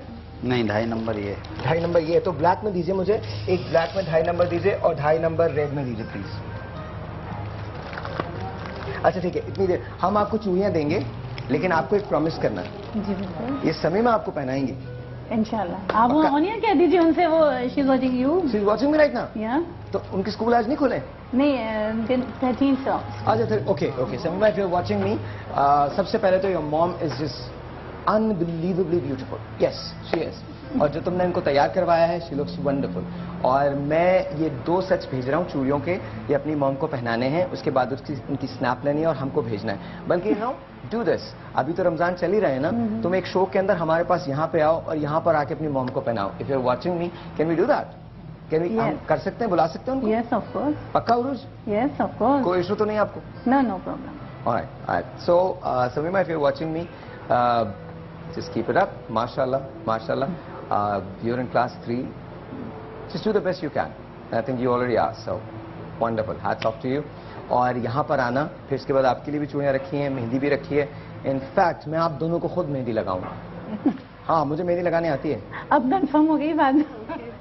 नहीं, 2.5 नंबर ये। 2.5 नंबर ये। तो ब्लैक में दीजिए मुझे, एक ब्लैक में 2.5 नंबर दीजिए और 2.5 नंबर रेड में दीजिए प्लीज। अच्छा ठीक है, इतनी देर हम आपको चूड़ियां देंगे, लेकिन आपको एक प्रॉमिस करना है। जी बिल्कुल। ये समीमा आपको पहनाएंगे इंशाल्लाह। आप वो ऑनिया कह दीजिए उनसे, वो she is watching you. She is watching me right now. या तो उनके स्कूल आज नहीं खुले? नहीं, 13 से। अच्छा फिर okay okay. Sameema, if you are watching me, सबसे पहले तो your mom is just unbelievably beautiful. Yes, she is. और जो तुमने इनको तैयार करवाया है, शी लुक्स वंडरफुल। और मैं ये 2 सेट्स भेज रहा हूँ चूड़ियों के, ये अपनी मॉम को पहनाने हैं, उसके बाद उनकी स्नैप लेनी है और हमको भेजना है। बल्कि नो डू दिस, अभी तो रमजान चल ही रहे हैं ना, तुम एक शो के अंदर हमारे पास यहाँ पे आओ और यहाँ पर आके अपनी मॉम को पहनाओ। If you are watching me, can we do that? Can we? हम कर सकते हैं, बुला सकते हैं उनको? Yes of course. पक्का उरुज? Yes of course. कोई इशू तो नहीं आपको? No problem. Alright. So Sameema, if you are watching me, just keep it up. Mashallah, mashallah. You're in class 3. Just do the best you can. I think you already are. So wonderful. Hats off to you. और यहाँ पर आना, फिर इसके बाद आपके लिए भी चूड़ियाँ रखी हैं, मेहंदी भी रखी है। इनफैक्ट मैं आप दोनों को खुद मेहंदी लगाऊंगा। हाँ, मुझे मेहंदी लगानी आती है। अब कंफर्म हो गई बात?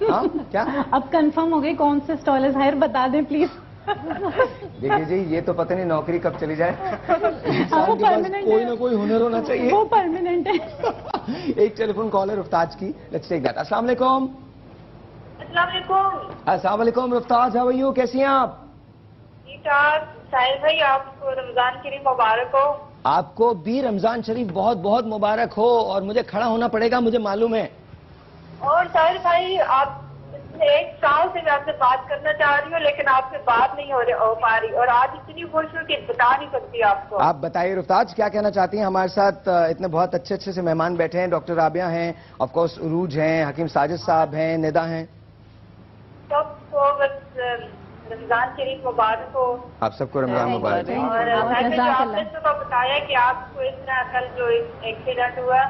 हाँ, क्या? अब कंफर्म हो गई कौन से स्टॉल है? जाहिर बता दें प्लीज। देखिए जी, ये तो पता नहीं नौकरी कब चली जाए। वो परमानेंट कोई ना कोई हुनर होना चाहिए। वो परमानेंट है। एक टेलीफोन कॉल है रुफ्ताज की, लेट्स टेक दैट। अस्सलाम वालेकुम। अस्सलाम वालेकुम। अस्सलाम वालेकुम रुफ्ताज, हाउ आर यू? कैसी हैं आप? ठीक-ठाक। साहिल भाई, आपको रमजान शरीफ मुबारक हो। आपको भी रमजान शरीफ बहुत बहुत मुबारक हो। और मुझे खड़ा होना पड़ेगा, मुझे मालूम है। और साहिल भाई, आप 1 साल से मैं आपसे बात करना चाह रही हूँ, लेकिन आपसे बात नहीं हो पा रही, और आज इतनी खुश हूँ कि बता नहीं सकती आपको। आप बताइए रुफ्ताज, क्या कहना चाहती हैं? हमारे साथ इतने बहुत अच्छे अच्छे से मेहमान बैठे हैं, डॉक्टर राबिया हैं, ऑफ कोर्स उरूज हैं, हकीम साजिद साहब हैं, निदा हैं। सबको बस रमजान शरीफ मुबारक हो। आप सबको रमजान मुबारक हो। और आपने तो बताया कि आपको इस तरह कल जो एक्सीडेंट हुआ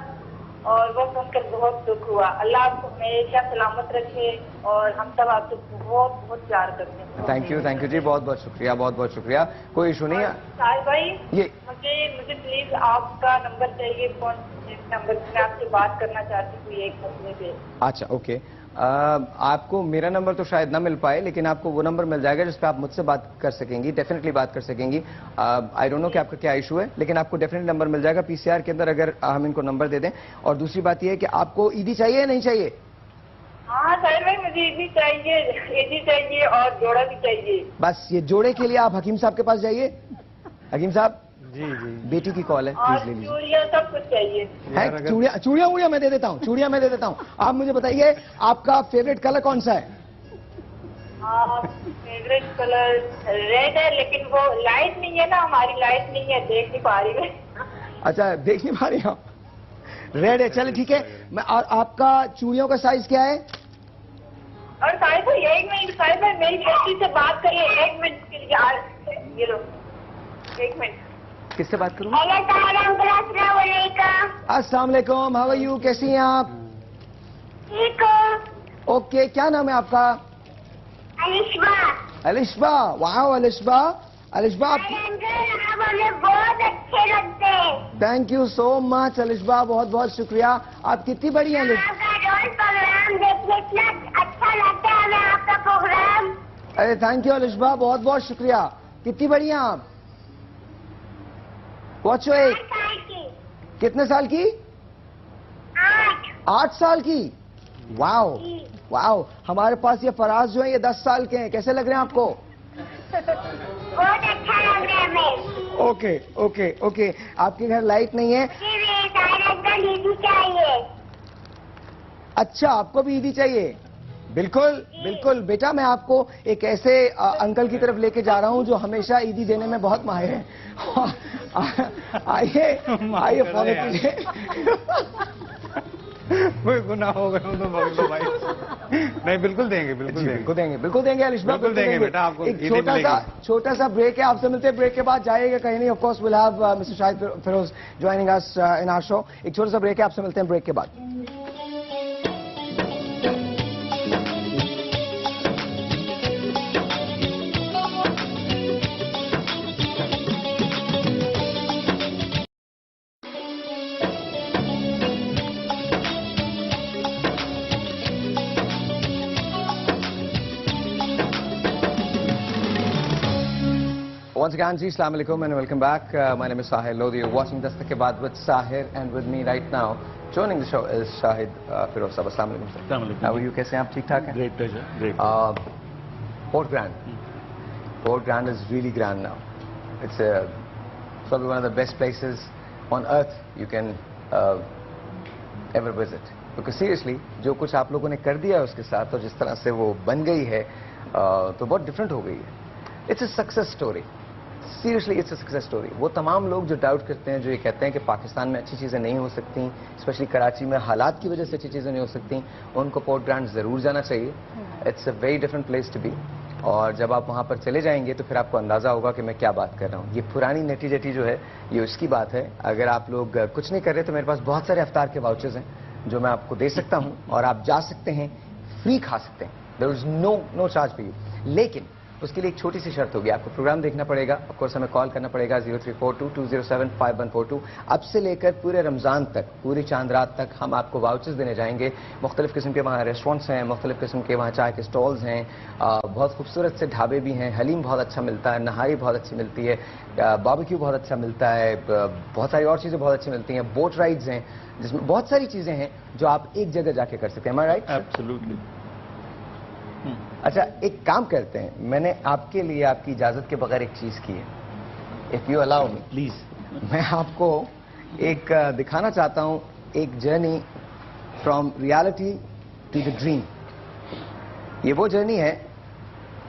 और वो सुनकर बहुत दुख हुआ। अल्लाह आपको हमेशा सलामत रखे, और हम सब आपसे बहुत बहुत प्यार करते हैं। थैंक यू जी, बहुत बहुत शुक्रिया, बहुत बहुत शुक्रिया। कोई इशू नहीं है साहिब भाई, ये मुझे प्लीज आपका नंबर चाहिए, कौन नंबर से आपसे बात करना चाहती हूँ एक मसले पे। अच्छा ओके, आपको मेरा नंबर तो शायद ना मिल पाए, लेकिन आपको वो नंबर मिल जाएगा जिस पे आप मुझसे बात कर सकेंगी, डेफिनेटली बात कर सकेंगी। आई डोंट नो कि आपका क्या इशू है, लेकिन आपको डेफिनेटली नंबर मिल जाएगा पीसीआर के अंदर, अगर हम इनको नंबर दे दें। और दूसरी बात यह है कि आपको ईदी चाहिए या नहीं चाहिए? हाँ साहिब भाई, मुझे ईदी चाहिए और जोड़ा भी चाहिए। बस ये जोड़े के लिए आप हकीम साहब के पास जाइए। हकीम साहब, जी जी, बेटी की कॉल है, प्लीज ले लीजिए। चूड़ियाँ सब कुछ चाहिए। चूड़ियाँ मैं दे देता हूँ, चूड़ियाँ मैं दे देता हूँ। आप मुझे बताइए आपका फेवरेट कलर कौन सा है? फेवरेट कलर रेड है, लेकिन वो लाइट नहीं है ना, हमारी लाइट नहीं है, देख नहीं पा रही मैं। अच्छा, देख नहीं पा रही हूँ, रेड है, चलिए ठीक है। मैं और आपका चूड़ियों का साइज क्या है? और साहिब भाई एक मिनट, साहिब भाई मेरी बेटी से बात करिए 1 मिनट के लिए। ये लो 1 मिनट। किससे बात करूँ? अस्सलाम वालेकुम, हाउ आर यू, कैसी हैं आप? ठीक हो? ओके, क्या नाम है आपका? अलिशबा। अलिशबा, वाह अलिशबा, अलिशबा आप हमें बहुत अच्छे लगते हैं। Thank you so much Alishba, बहुत बहुत शुक्रिया। आप कितनी बड़ी हैं? आपका रोज प्रोग्राम देखने इतना अच्छा लगता है हमें आपका प्रोग्राम। अरे थैंक यू अलिशबा, बहुत बहुत शुक्रिया। कितनी बड़ी हैं आप? What's your age? कितने साल की? 8 साल की। वाओ वाओ, हमारे पास ये फराज जो है ये 10 साल के हैं, कैसे लग रहे हैं आपको? बहुत अच्छा लग रहा है हमें। ओके ओके ओके, आपके घर लाइट नहीं है? ईदी चाहिए। अच्छा, आपको भी ईदी चाहिए? बिल्कुल बिल्कुल बेटा, मैं आपको एक ऐसे अंकल की तरफ लेके जा रहा हूं जो हमेशा ईदी देने में बहुत माहिर हैं। आइए फॉलो कीजिए। कोई गुनाह हो गया तो बोल दो भाई। नहीं, बिल्कुल देंगे, बिल्कुल देंगे अलिशबा, बिल्कुल देंगे बेटा, आपको एक छोटा सा ब्रेक है, आपसे मिलते हैं ब्रेक के बाद, जाइएगा कहीं नहीं। Of course will have mister Shahid Feroze joining us in our show. एक छोटा सा ब्रेक है, आपसे मिलते हैं ब्रेक के बाद। Once again, ji, Assalamu alaikum and welcome back. My name is Sahir Lodi. You're watching Dastak Ke Baad with Sahir, and with me right now, joining the show is Shahid Firoz Sahab. Assalamu alaikum, sir. Assalamu alaikum. How are you? कैसे हैं आप? ठीक ठाक हैं? Great pleasure. Great. Port Grand. Port Grand is really grand now. It's probably one of the best places on earth you can ever visit. Because seriously, जो कुछ आप लोगों ने कर दिया है उसके साथ और जिस तरह से वो बन गई है, तो बहुत डिफरेंट हो गई है. It's a success story. Seriously it's a success story. वो तमाम लोग जो डाउट करते हैं, जो ये कहते हैं कि पाकिस्तान में अच्छी चीज़ें नहीं हो सकती, स्पेशली कराची में हालात की वजह से अच्छी चीज़ें नहीं हो सकती, उनको पोर्ट ग्रांड ज़रूर जाना चाहिए. It's a very different place to be. और जब आप वहाँ पर चले जाएंगे तो फिर आपको अंदाज़ा होगा कि मैं क्या बात कर रहा हूँ. ये पुरानी नटी जटी जो है ये उसकी बात है. अगर आप लोग कुछ नहीं कर रहे तो मेरे पास बहुत सारे अफ्तार के वाउचर्स हैं जो मैं आपको दे सकता हूँ और आप जा सकते हैं, फ्री खा सकते हैं. There is no charge for you. लेकिन उसके लिए एक छोटी सी शर्त होगी, आपको प्रोग्राम देखना पड़ेगा. ऑफ कोर्स हमें कॉल करना पड़ेगा 0342-207-5142. अब से लेकर पूरे रमज़ान तक, पूरी चांद रात तक हम आपको वाउचर्स देने जाएंगे. मुख्तलिफ किस्म के वहाँ रेस्टोरेंट्स हैं, मुख्तलिफ किस्म के वहाँ चाय के स्टॉल्स हैं, बहुत खूबसूरत से ढाबे भी हैं, हलीम बहुत अच्छा मिलता है, नहारी बहुत अच्छी मिलती है, बारबेक्यू बहुत अच्छा मिलता है, बहुत सारी और चीज़ें बहुत अच्छी मिलती हैं, बोट राइड्स हैं, जिसमें बहुत सारी चीज़ें हैं जो आप एक जगह जाके कर सकते हैं. राइट? एब्सोल्युटली. अच्छा, एक काम करते हैं, मैंने आपके लिए आपकी इजाजत के बगैर एक चीज की है. If you allow me please, मैं आपको एक दिखाना चाहता हूं, एक journey from reality to the dream. ये वो जर्नी है,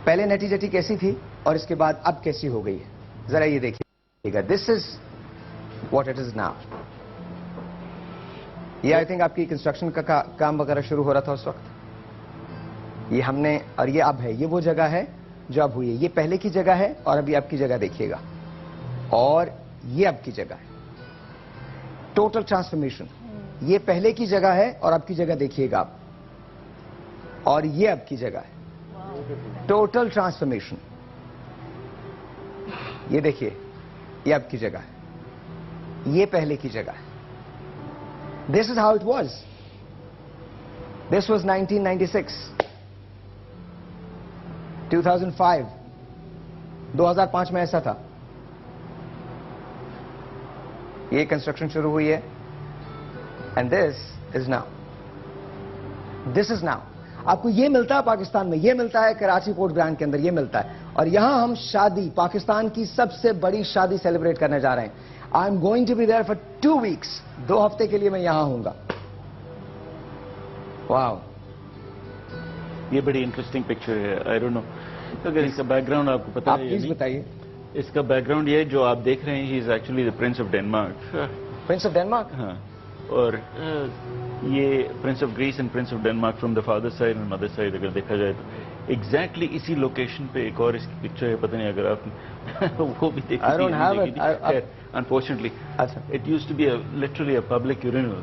पहले नटी जटी कैसी थी और इसके बाद अब कैसी हो गई है, जरा ये देखिएगा। This is what it is now. ये आई थिंक आपकी कंस्ट्रक्शन का काम वगैरह शुरू हो रहा था उस वक्त। ये हमने, और ये अब है, ये वो जगह है जो अब हुई है। ये पहले की जगह है और अभी अब की जगह देखिएगा, और ये अब की जगह है। Total transformation. ये पहले की जगह है और अब की जगह देखिएगा आप, और ये अब की जगह है। Total transformation. ये देखिए, ये अब की जगह है, ये पहले की जगह है। This is how it was. This was 1996, 2005, 2005 में ऐसा था। ये कंस्ट्रक्शन शुरू हुई है, and this is now. This is now. आपको ये मिलता है पाकिस्तान में, ये मिलता है कराची पोर्ट ब्रांड के अंदर, ये मिलता है। और यहां हम शादी, पाकिस्तान की सबसे बड़ी शादी सेलिब्रेट करने जा रहे हैं। I am going to be there for 2 weeks. 2 हफ्ते के लिए मैं यहां हूंगा। वाओ, ये बड़ी इंटरेस्टिंग पिक्चर है। आई डोंट नो अगर इसका बैकग्राउंड आपको पता है। प्लीज बताइए। इसका बैकग्राउंड ये जो आप देख रहे हैं, he is actually the prince of Denmark. Prince of Denmark? हाँ, और ये prince of Greece and prince of Denmark from the father side and mother side अगर देखा जाए तो एग्जैक्टली इसी लोकेशन पे एक और इसकी पिक्चर है, पता नहीं अगर आपने वो भी देखी थी। Unfortunately it used to be literally a public urinal,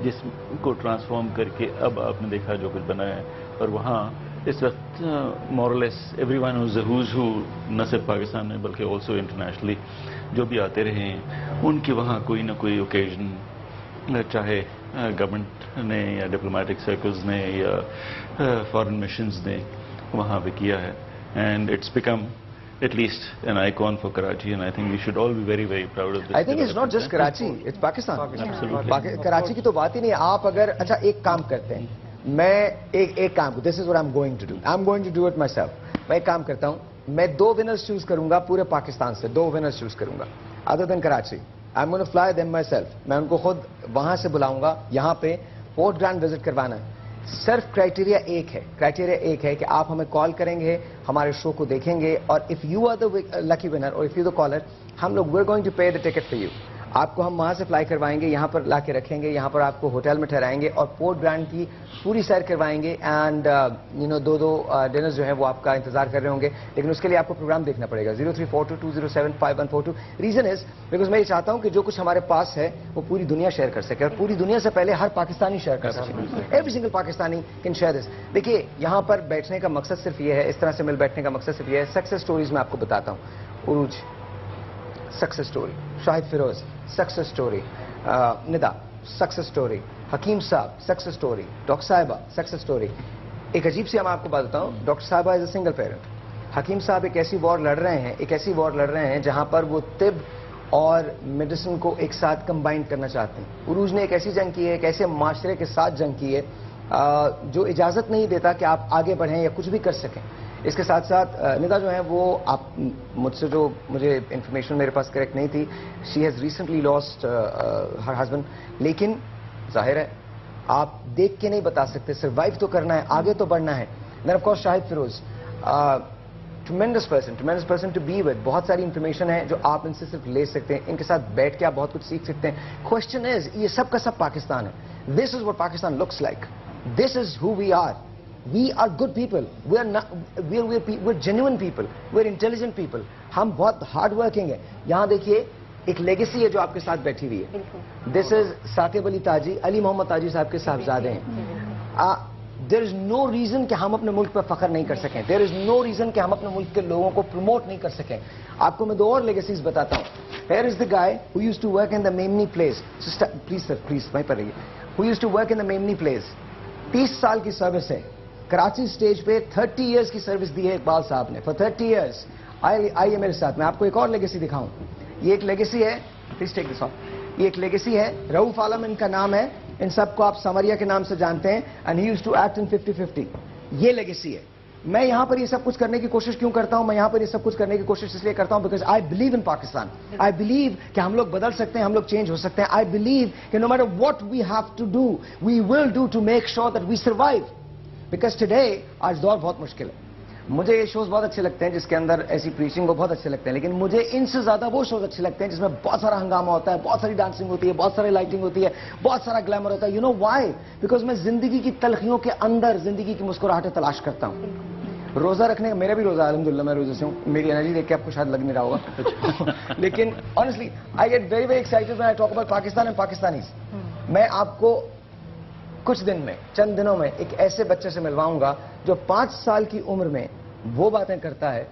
जिसको ट्रांसफॉर्म करके अब आपने देखा जो कुछ बना है। और वहाँ इस वक्त मोरलेस एवरीवन हूज हू न सिर्फ पाकिस्तान में बल्कि ऑल्सो इंटरनेशनली जो भी आते रहे हैं, उनके वहाँ कोई ना कोई ओकेजन, चाहे गवर्नमेंट ने या डिप्लोमेटिक सर्कल्स ने या फॉरेन मिशंस ने वहाँ पे किया है। And it's become at least an icon for Karachi, and I think we should all be very, very proud of this. I think it's not just Karachi, it's Pakistan. Absolutely. Karachi की तो बात ही नहीं है। आप अगर, अच्छा एक काम करते हैं, मैं एक काम, this is what I'm going to do. I'm going to do it myself. मैं एक काम करता हूँ, मैं 2 winners चूज करूंगा पूरे पाकिस्तान से, 2 winners चूज करूंगा other than Karachi. I'm going to fly them myself. मैं उनको खुद वहां से बुलाऊंगा, यहाँ पे पोर्ट ब्रांड विजिट करवाना है। सिर्फ क्राइटेरिया एक है कि आप हमें कॉल करेंगे, हमारे शो को देखेंगे, और if you are the lucky winner और इफ यू द कॉलर, हम लोग we are going to pay the ticket for you. आपको हम वहां से फ्लाई करवाएंगे, यहाँ पर ला के रखेंगे, यहाँ पर आपको होटल में ठहराएंगे और पोर्ट ब्रांड की पूरी सैर करवाएंगे। एंड यू नो 2 डिनर्स जो है वो आपका इंतजार कर रहे होंगे, लेकिन उसके लिए आपको प्रोग्राम देखना पड़ेगा। 034220755142। रीजन इज बिकॉज मैं ये चाहता हूँ कि जो कुछ हमारे पास है वो पूरी दुनिया शेयर कर सके, और पूरी दुनिया से पहले हर पाकिस्तानी शेयर कर सके। Every single Pakistani can share this. देखिए, यहाँ पर बैठने का मकसद सिर्फ ये है, इस तरह से मिल बैठने का मकसद सिर्फ ये है। सक्सेस स्टोरीज मैं आपको बताता हूँ। Urooj success story, Shahid Firoz success story, Nida success story, Hakeem साहब सक्सेस स्टोरी, डॉक्टर साहिबा सक्सेस स्टोरी। एक अजीब सी मैं आपको बात बताऊं, डॉक्टर साहिबा is a single parent. Hakeem साहब एक ऐसी वॉर लड़ रहे हैं जहां पर वो तिब और मेडिसिन को एक साथ कंबाइन करना चाहते हैं। उरूज ने एक ऐसी जंग की है, एक ऐसे माशरे के साथ जंग की है जो इजाजत नहीं देता कि आप आगे बढ़ें या कुछ भी कर सकें। इसके साथ साथ निदा जो है वो, आप मुझसे जो मुझे इंफॉर्मेशन मेरे पास करेक्ट नहीं थी, she has recently lost her husband. लेकिन जाहिर है आप देख के नहीं बता सकते, सर्वाइव तो करना है, आगे तो बढ़ना है। Then of course Shahid Feroze, tremendous person to be with. बहुत सारी इंफॉर्मेशन है जो आप इनसे सिर्फ ले सकते हैं, इनके साथ बैठ के आप बहुत कुछ सीख सकते हैं। क्वेश्चन इज, ये सब का सब पाकिस्तान है। This is what Pakistan looks like. This is who we are. We are good people. We're genuine people. We're intelligent people. हम बहुत हार्ड वर्किंग है। यहाँ देखिए एक लेगेसी है जो आपके साथ बैठी हुई है। दिस इज साकिब अली ताजी, अली मोहम्मद ताजी साहब के साहबजादे हैं। देयर इज नो रीजन कि हम अपने मुल्क पर फख्र नहीं कर सकें। देयर इज नो रीजन कि हम अपने मुल्क के लोगों को प्रमोट नहीं कर सकें। आपको मैं 2 और लेगेसीज बताता हूँ। Here is the guy who used to work in the Memni Place. Please sir, please वहीं पर रहिए। Who used to work in the Memni Place. 30 साल की सर्विस है कराची स्टेज पे। 30 इयर्स की सर्विस दी है इकबाल साहब ने। फॉर 30 इयर्स आइए मेरे साथ, मैं आपको एक और लेगेसी दिखाऊं। ये एक लेगेसी है, प्लीज टेक दिस ऑफ। ये एक लेगेसी है, रऊफ आलम इनका नाम है। इन सबको आप समरिया के नाम से जानते हैं। And he used to act in 50-50। ये लेगेसी है। मैं यहां पर ये सब कुछ करने की कोशिश क्यों करता हूं? मैं यहां पर ये सब कुछ करने की कोशिश इसलिए करता हूं because I believe in Pakistan. I believe कि हम लोग बदल सकते हैं, हम लोग चेंज हो सकते हैं। आई बिलीव कि no matter what we have to do, we will do to make sure that we survive. Because today आज दौर बहुत मुश्किल है। मुझे ये शोज बहुत अच्छे लगते हैं जिसके अंदर ऐसी प्रीचिंग वो बहुत अच्छे लगते हैं, लेकिन मुझे इनसे ज्यादा वो शोज अच्छे लगते हैं जिसमें बहुत सारा हंगामा होता है, बहुत सारी डांसिंग होती है, बहुत सारी लाइटिंग होती है, बहुत सारा ग्लैमर होता है। You know why? बिकॉज मैं जिंदगी की तलखियों के अंदर जिंदगी की मुस्कुराहटें तलाश करता हूँ। रोजा रखने, मेरा भी रोजा अल्हम्दुलिल्लाह मैं रोजे से हूँ, मेरी एनर्जी देख के आपको शायद लग नहीं रहा होगा लेकिन honestly I get very very excited when I talk about Pakistan and Pakistanis. मैं आपको कुछ दिन में, चंद दिनों में एक ऐसे बच्चे से मिलवाऊंगा जो 5 साल की उम्र में वो बातें करता है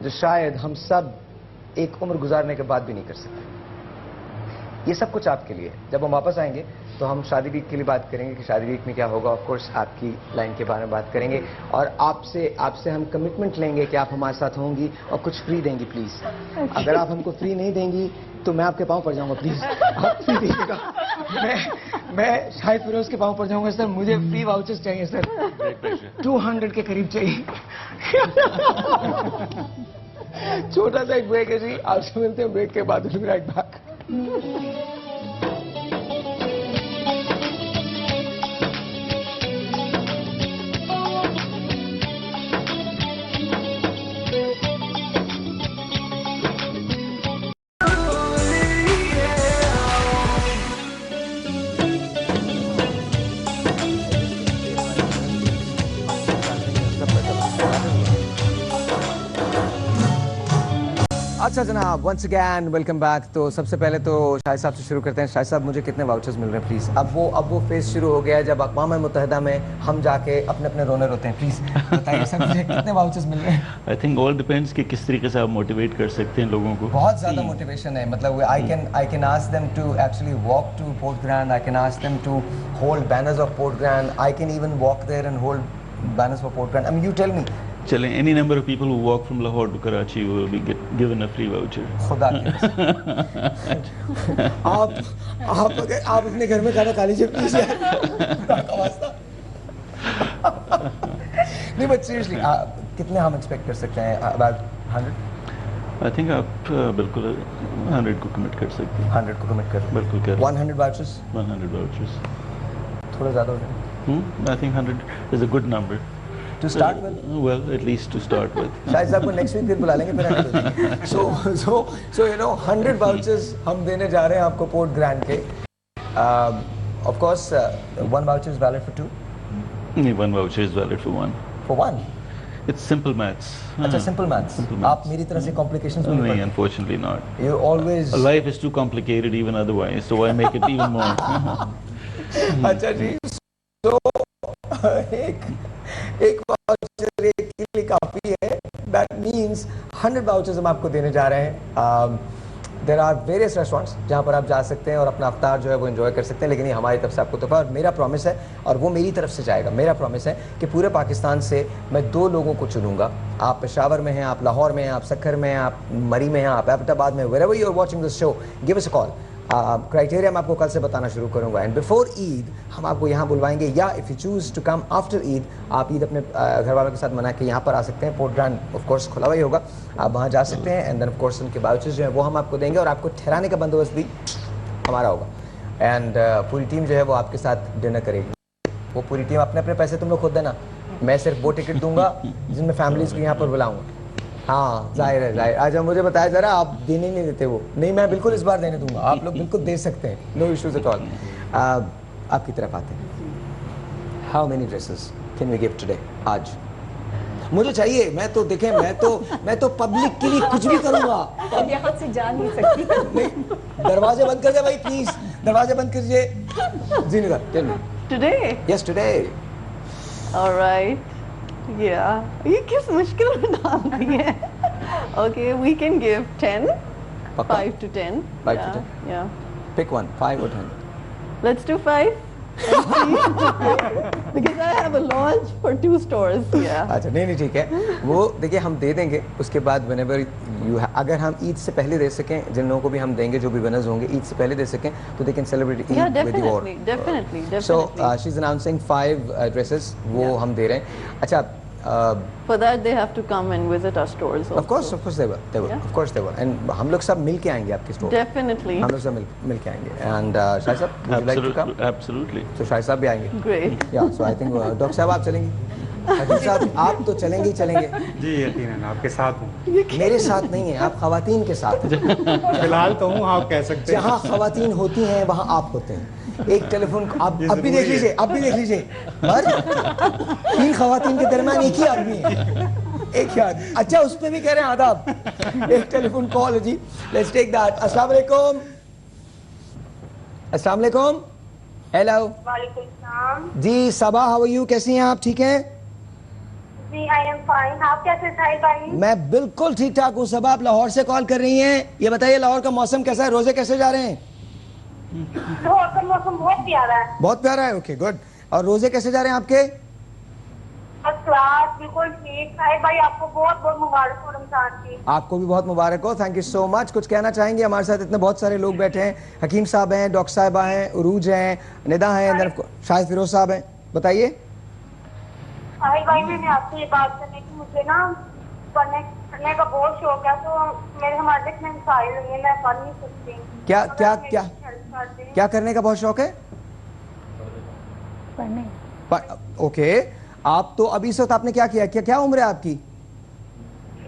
जो शायद हम सब एक उम्र गुजारने के बाद भी नहीं कर सकते। ये सब कुछ आपके लिए। जब हम वापस आएंगे तो हम शादी वीक के लिए बात करेंगे कि शादी वीक में क्या होगा। ऑफ कोर्स आपकी लाइन के बारे में बात करेंगे और आपसे हम कमिटमेंट लेंगे कि आप हमारे साथ होंगी और कुछ फ्री देंगी प्लीज। अगर आप हमको फ्री नहीं देंगी तो मैं आपके पाँव पड़ जाऊंगा, प्लीज आप फ्री दीजिएगा। मैं शायद फिरोज के पाँव पड़ जाऊंगा सर, मुझे फ्री वाउचर्स चाहिए सर, 200 के करीब चाहिए छोटा सा एक ब्रेक है जी, आपसे मिलते हैं ब्रेक के बाद। Right back. अच्छा जनाब, वंस अगैन वेलकम बैक। तो सबसे पहले तो शाहिद साहब से शुरू करते हैं। शाहिद साहब, मुझे कितने वाउचर्स मिल रहे हैं प्लीज? अब वो फेज शुरू हो गया है जब अक़वाम मुत्तहिदा में हम जाके अपने अपने रोने रोते हैं। प्लीज बताइए सर, मुझे कितने वाउचर्स मिल रहे हैं? आई थिंक ऑल डिपेंड्स कि किस तरीके से आप मोटिवेट कर सकते हैं लोगों को। बहुत ज्यादा मोटिवेशन है, मतलब I can ask them to actually walk to Port Grand, I can ask them to hold banners of Port Grand, I can even walk there and hold banners for Port Grand. I mean you tell me. चलें, any number of people who walk from Lahore to Karachi will be given a free voucher. खुदा की आप अपने घर में खाना खा लीजिए प्लीज यार। नहीं बट सीरियसली कितने हम एक्सपेक्ट कर सकते हैं? अबाउट 100? आई थिंक आप बिल्कुल 100 को कमिट कर सकते हैं। 100 को कमिट कर बिल्कुल कर 100 वाउचर्स? 100 वाउचर्स थोड़ा ज्यादा हो जाए। I think 100 is a good number to start with. Well, at least to start with. शायद साहब को नेक्स्ट वीक फिर बुला लेंगे फिर। so you know 100 वाउचर्स हम देने जा रहे हैं आपको पोर्ट ग्रैंड के। Of course, one voucher is valid for 2. One voucher is valid for 1. For 1? It's simple maths. अच्छा, simple maths. आप मेरी तरह से complications में नहीं, unfortunately not. You always. Life is too complicated even otherwise, so why make it even more? अच्छा जी, so एक voucher एक के लिए काफी है। दैट मीन्स 100 वाउचर्स हम आपको देने जा रहे हैं। देयर आर वेरियस रेस्टोरेंट्स जहाँ पर आप जा सकते हैं और अपना अफ्तार जो है वो एंजॉय कर सकते हैं, लेकिन ये हमारी तरफ से आपको तोहफा। और मेरा प्रॉमिस है, और वो मेरी तरफ से जाएगा, मेरा प्रॉमिस है कि पूरे पाकिस्तान से मैं 2 लोगों को चुनूंगा। आप पेशावर में हैं, आप लाहौर में हैं, आप सक्खर में हैं, आप मरी में हैं, आप एबटाबाद में, wherever you are watching this show, give us a call. Criteria मैं आपको कल से बताना शुरू करूंगा। एंड बिफोर ईद हम आपको यहाँ बुलवाएंगे, या if you choose to come after Eid, आप ईद अपने घर वालों के साथ मना के यहाँ पर आ सकते हैं। पोर्ट ग्रैंड ऑफ कोर्स खुला हुआ ही होगा, आप वहाँ जा सकते हैं। एंड देन ऑफ कोर्स उनके वाउचर्स जो है वो हम आपको देंगे और आपको ठहराने का बंदोबस्त भी हमारा होगा। एंड पूरी टीम जो है वो आपके साथ डिनर करेगी। वो पूरी टीम अपने अपने पैसे तुम लोग खुद देना, मैं सिर्फ वो टिकट दूंगा जिनमें फैमिलीज को यहाँ पर बुलाऊंगा। हाँ जाहिर है, जाहिर। आज मुझे बताया जरा, आप देने नहीं देते वो? नहीं, मैं बिल्कुल इस बार देने दूंगा, आप लोग बिल्कुल दे सकते हैं, नो इश्यूज एट ऑल। आपकी तरफ आते हैं। How many dresses can we give today? आज मुझे चाहिए, मैं तो देखें, मैं तो पब्लिक के लिए कुछ भी करूंगा। अब यहाँ से जा नहीं सकती। नहीं, दरवाजे बंद कर दे भाई प्लीज, दरवाजे बंद कीजिए। Jeenika, tell me. Today? Yes today. Alright, ये किस मुश्किल में डाल दी है। Okay, we can give 10, 5 to 10. 5 to 10. Yeah. Pick one, 5 or 10. Let's do 5. Because I have a launch for 2 stores. Yeah. अच्छा, नहीं ठीक है, वो देखिए हम दे देंगे उसके बाद whenever you अगर हम ईद से पहले दे सकें, जिन लोगों को भी हम देंगे जो भी विनर्स होंगे ईद से पहले दे सकें, तो they can celebrate Eid with you all. Definitely. So she's announcing 5 dresses, वो हम दे रहे हैं। अच्छा, For that they have to come and visit our stores also. Of course they will. Yeah. Of course they will. And हम लोग सब मिल के आएंगे आपके स्टोर. Definitely. हम लोग सब मिल के आएंगे. And शाहिद साहब, would you like to come? Absolutely. So Shahid साहब भी आएंगे. Great. Yeah. So I think doctor साहब आप चलेंगे. हकीम साहब आप तो चलेंगे ही चलेंगे. जी यकीनन आपके साथ हूँ. मेरे साथ नहीं है, आप खवातीन के साथ हैं. फिलहाल तो हूँ, आप कह सकते हैं. जहाँ खवातीन होती हैं वहाँ आप होते हैं. एक टेलीफोन आप अब भी देख लीजिए, अब भी देख लीजिए. पर 3 खवातीन के दरमियान एक ही आदमी है. एक ही आदमी. अच्छा उस पे भी कह रहे हैं आदाब. एक टेलीफोन कॉल है जी. Let's take that. अस्सलाम वालेकुम. अस्सलाम वालेकुम. हेलो. वालेकुम सलाम. जी सबा, हाउ आर यू? कैसी हैं आप? ठीक हैं? जी आई एम फाइन. आप कैसे साहिल भाई? मैं बिल्कुल ठीक ठाक हूँ. सबा आप लाहौर से कॉल कर रही हैं. ये बताइए लाहौर का मौसम कैसा है? रोजे कैसे जा रहे हैं? लाहौर का मौसम बहुत प्यारा है. बहुत प्यारा है. Okay good. और रोजे कैसे जा रहे हैं आपके? फर्स्ट क्लास, बिल्कुल ठीक. साहिल भाई आपको बहुत बहुत मुबारक हो रमजान की. आपको भी बहुत मुबारक हो. Thank you so much. कुछ कहना चाहेंगे? हमारे साथ इतने बहुत सारे लोग बैठे हैं. हकीम साहब हैं, डॉक्टर साहिबा हैं, उरूज हैं, निदा हैं, शाहिद फिरोज साहब हैं. बताइए. साहिल भाई मैंने आपसे ये बात करने की, मुझे ना पढ़ने का बहुत शौक है, तो मेरे हमारे में मिसाइल है, मैं पढ़ नहीं सकती. क्या क्या क्या क्या करने का बहुत शौक है? पढ़ने. ओके. आप तो अभी इस वक्त आपने क्या किया? क्या उम्र है आपकी?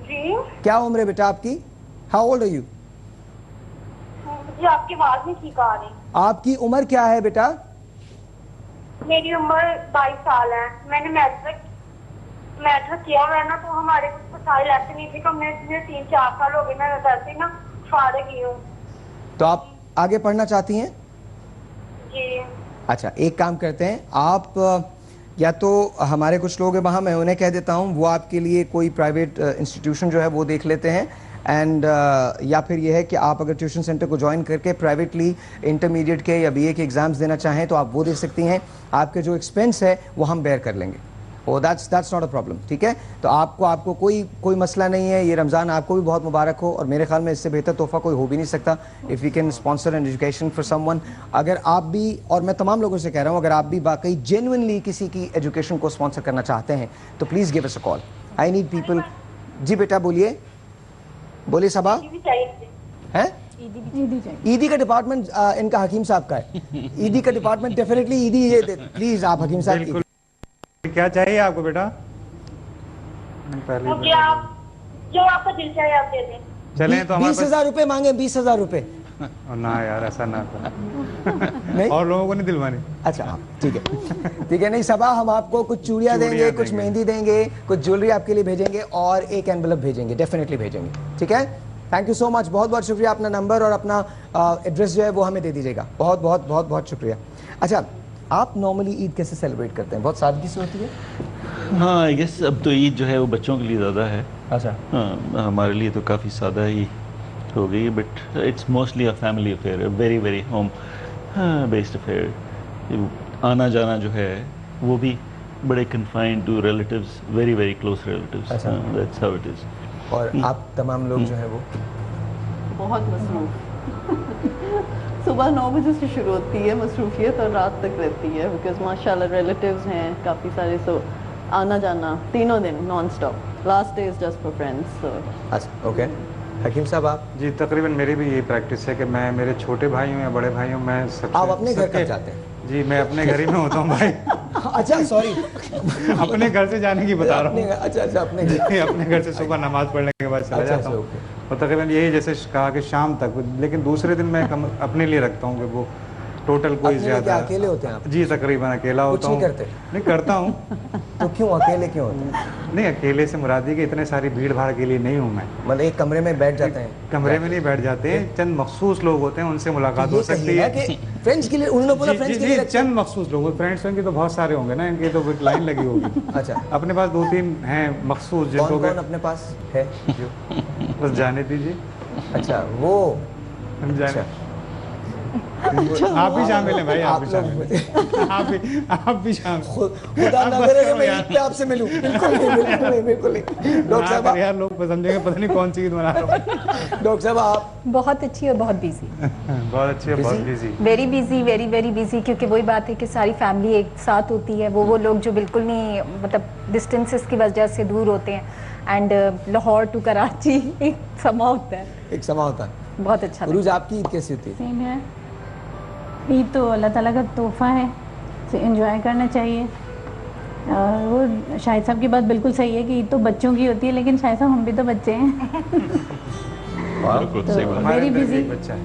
जी क्या उम्र है बेटा आपकी? How old are you? जी आपकी आवाज नहीं ठीक आ रही. आपकी उम्र क्या है बेटा? मेरी उम्र 22 साल है. मैंने मैट्रिक किया हुआ है ना, तो हमारे कुछ मसाइल ऐसे नहीं थे, तो हमने 3-4 साल हो गए. मैं वैसे ही ना फारिग ही हूँ. तो आप आगे पढ़ना चाहती हैं? जी. अच्छा एक काम करते हैं, आप या तो हमारे कुछ लोग हैं वहाँ, मैं उन्हें कह देता हूँ वो आपके लिए कोई प्राइवेट इंस्टीट्यूशन जो है वो देख लेते हैं. एंड या फिर ये है कि आप अगर ट्यूशन सेंटर को ज्वाइन करके प्राइवेटली इंटरमीडिएट के या बीए के एग्जाम्स देना चाहें तो आप वो दे सकती हैं. आपके जो एक्सपेंस है वो हम बेयर कर लेंगे. ओ दैट्स नॉट अ प्रॉब्लम. ठीक है. तो आपको कोई मसला नहीं है. ये रमज़ान आपको भी बहुत मुबारक हो. और मेरे ख्याल में इससे बेहतर तोहफा कोई हो भी नहीं सकता. If you can sponsor an education for someone. अगर आप भी, और मैं तमाम लोगों से कह रहा हूँ, अगर आप भी वाकई जेन्युइनली किसी की एजुकेशन को स्पॉन्सर करना चाहते हैं तो please give us a call. I need people. जी बेटा बोलिए. बोलिए सबा. है ईदी का डिपार्टमेंट इनका हकीम साहब का है. ईदी का डिपार्टमेंट डेफिनेटली ईदी ये प्लीज आप हकीम साहब. क्या चाहिए आपको बेटा? मुझे आप जो आपका दिल चाहे आप दे दें. चलें तो 20,000 रुपए मांगे. 20,000 रुपए. ना यार ऐसा ना करो. और लोगों को नहीं दिलवानी. अच्छा ठीक है. ठीक है. नहीं सबा, हम आपको कुछ चूड़ियाँ देंगे, कुछ मेहंदी देंगे, कुछ ज्वेलरी आपके लिए भेजेंगे और एक एनवेलप भेजेंगे. डेफिनेटली भेजेंगे. ठीक है. Thank you so much. बहुत बहुत शुक्रिया. अपना नंबर और अपना एड्रेस जो है वो हमें दे दीजिएगा. बहुत बहुत बहुत बहुत शुक्रिया. अच्छा आप नॉर्मली ईद कैसे सेलिब्रेट करते हैं? बहुत सादगी से होती है? हाँ आई गेस अब तो ईद जो है वो बच्चों के लिए ज़्यादा है. अच्छा. हाँ हमारे लिए तो काफ़ी सादा ही हो गई. But it's mostly a family affair, very very home based affair. आना जाना जो है वो भी बड़े confined to relatives, very very close relatives. That's how it is. और आप तमाम लोग जो है वो बहुत मसरूफ. सुबह 9 बजे से शुरू होती है मसरूफियत और रात तक रहती है. बिकॉज माशाल्लाह रिलेटिव्स हैं काफ़ी सारे. सो आना जाना तीनों दिन non stop. Last day is just for friends. अच्छा ओके. हकीम साहब आप? जी तकरीबन मेरी भी यही प्रैक्टिस है कि मैं मेरे छोटे भाई हूँ या बड़े भाई हूँ, मैं सबसे. आप अपने घर कब जाते हैं? जी मैं अपने घर ही में होता हूँ भाई. अच्छा सॉरी. अपने घर से जाने की बता रहा हूँ. अच्छा अपने घर से सुबह नमाज पढ़ने के बाद चला जाता हूँ. और तकरीबन यही जैसे कहा कि शाम तक. लेकिन दूसरे दिन मैं अपने लिए रखता हूँ कि वो टोटल कोई ज्यादा. अकेले होते हैं आप? जी तकरीबन अकेला होता हूँ. नहीं करता हूँ. तो क्यों अकेले क्यों होते हैं? नहीं अकेले से मुरादी कि इतने सारी भीड़ भाड़ के लिए नहीं हूँ मैं. मतलब एक कमरे में बैठ जाते हैं? कमरे में नहीं बैठ जाते हैं. चंद मखसूस लोग होते हैं, उनसे मुलाकात हो सकती है. फ्रेंड्स के लिए उन्होंने बोला फ्रेंड्स के लिए. चंद मखसूस लोग. फ्रेंड्स इनके तो बहुत सारे होंगे ना, इनकी तो लाइन लगी होगी. अच्छा. अपने पास 2-3 हैं मखसूस जिनको. कौन अपने पास है? बस जाने दीजिए. अच्छा वो जाने. आप भी शामिल हैं भाई, आप भी शामिल हैं, आप भी शामिल। खुदा ना करे कि मैं ईद पे आपसे मिलूं। बिल्कुल नहीं, बिल्कुल नहीं। डॉक्टर साहब यार लोग समझेंगे पता नहीं कौन सी ईद मना रहा हूँ। डॉक्टर साहब आप बहुत अच्छी और बहुत बिजी। बहुत अच्छी है, बहुत busy, very busy, very very busy, क्योंकि वही बात है कि सारी फैमिली एक साथ होती है। वो लोग जो बिल्कुल नहीं, मतलब डिस्टेंसेस की वजह से दूर होते हैं। एंड लाहौर टू कराची एक समा होता है, एक समा होता है। बहुत अच्छा। उरूज आपकी ईद कैसी होती है? सेम है, ईद तो अल्लाह ताला का तोहफा है, इसे एंजॉय करना चाहिए। और वो शाहिद साहब की बात बिल्कुल सही है कि ईद तो बच्चों की होती है, लेकिन शाहिद साहब हम भी तो बच्चे हैं। तो वेरी बिजी। बच्चा है।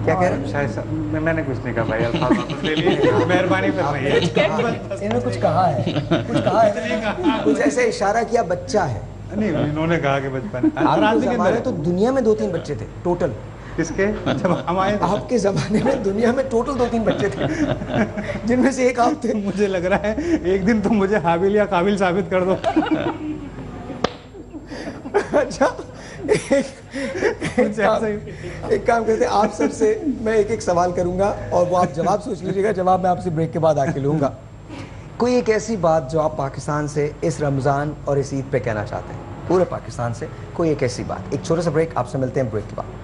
क्या कह रहे हैं? शायद मैंने कुछ नहीं कहा भाई, अल्फाज ले लिए, मेहरबानी फरमाइए। इन्होंने कुछ कहा है, कुछ कहा है, कुछ ऐसे इशारा किया बच्चा है। नहीं, इन्होंने कहा कि बचपन। आपके ज़माने तो दुनिया में 2-3 बच्चे थे टोटल। किसके? जब हम आए आपके ज़माने में दुनिया में टोटल 2-3 बच्चे थे, जिनमें से एक आप थे। मुझे लग रहा है एक दिन तुम मुझे हाबिल या काबिल साबित कर दो। अच्छा, एक काम करते, आप सबसे मैं एक सवाल करूंगा और वो आप जवाब सोच लीजिएगा। जवाब मैं आपसे ब्रेक के बाद आके लूंगा। कोई एक ऐसी बात जो आप पाकिस्तान से इस रमज़ान और इस ईद पे कहना चाहते हैं, पूरे पाकिस्तान से कोई एक ऐसी बात। एक छोटा सा ब्रेक, आपसे मिलते हैं ब्रेक के बाद।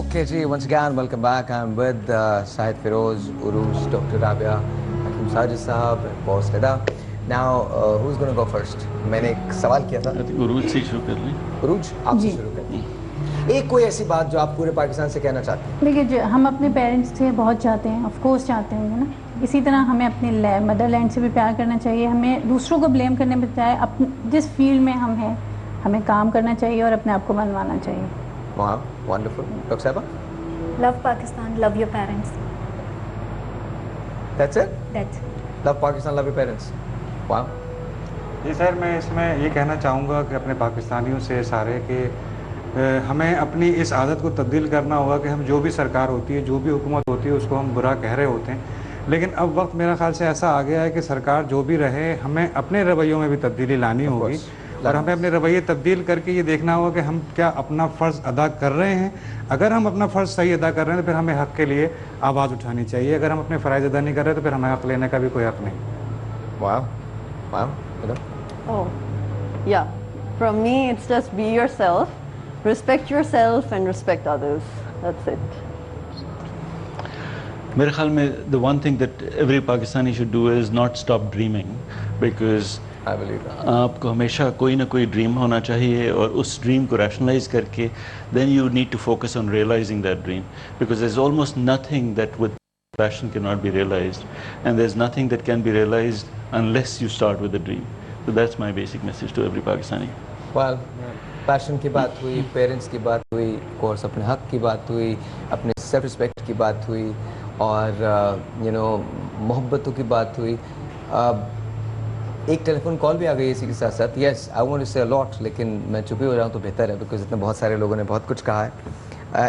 Okay, ji, once again, welcome back. I'm with Syed Feroz, Uruj, Dr. Rabia, Hakim Sajid Sahab, and Boss Nida. Now, who's going to go first? मैंने एक सवाल किया था। उरूज से शुरू कर लें। उरूज, आपसे शुरू करें। एक कोई ऐसी बात जो आप पूरे पाकिस्तान से कहना चाहते हैं? देखिए, हम अपने पेरेंट्स से बहुत चाहते हैं, ऑफ कोर्स चाहते हैं ना। इसी तरह हमें अपने मदरलैंड से भी प्यार करना चाहिए। हमें दूसरों को ब्लेम करने में बजाय अपने जिस फील्ड में हम हैं, हमें काम करना चाहिए और अपने आप को मनवाना चाहिए। वाह, वंडरफुल। डॉक्टर साहबा? Love Pakistan, love your parents. That's it? That's love Pakistan, love your parents. वाह। जी सर, मैं इसमें ये कहना चाहूँगा कि अपने पाकिस्तानियों से सारे कि हमें अपनी इस आदत को तब्दील करना होगा कि हम जो भी सरकार होती है, जो भी हुकूमत होती है, उसको हम बुरा कह रहे होते हैं। लेकिन अब वक्त मेरा ख्याल से ऐसा आ गया है कि सरकार जो भी रहे, हमें अपने रवैयों में भी तब्दीली लानी होगी और हमें अपने रवैये तब्दील करके ये देखना होगा कि हम क्या अपना फ़र्ज़ अदा कर रहे हैं। अगर हम अपना फ़र्ज़ सही अदा कर रहे हैं तो फिर हमें हक़ के लिए आवाज़ उठानी चाहिए। अगर हम अपने फ़राइज़ अदा नहीं कर रहे तो फिर हमें हक़ लेने का भी कोई हक़ नहीं। वाह, वाह। Oh, yeah. From me, it's just be yourself, respect yourself, and respect others. That's it. मेरे ख्याल में the one thing that every Pakistani should do is not stop dreaming, because I believe that. आपको हमेशा कोई ना कोई dream होना चाहिए और उस ड्रीम को रैशनलाइज करके then you need to focus on realizing that dream, because there's almost nothing that with passion cannot be realized, and there's nothing that can be realized unless you start with a dream. So that's my basic message to every Pakistani. Well, passion की बात हुई, parents की बात हुई, course अपने हक की बात हुई, अपने सेल्फ रिस्पेक्ट की बात हुई और मोहब्बतों की बात हुई। एक टेलीफोन कॉल भी आ गई इसी के साथ साथ। यस, आई वांट टू से अ लॉट, लेकिन मैं चुप ही हो जाऊँ तो बेहतर है, बिकॉज इतने बहुत सारे लोगों ने बहुत कुछ कहा है।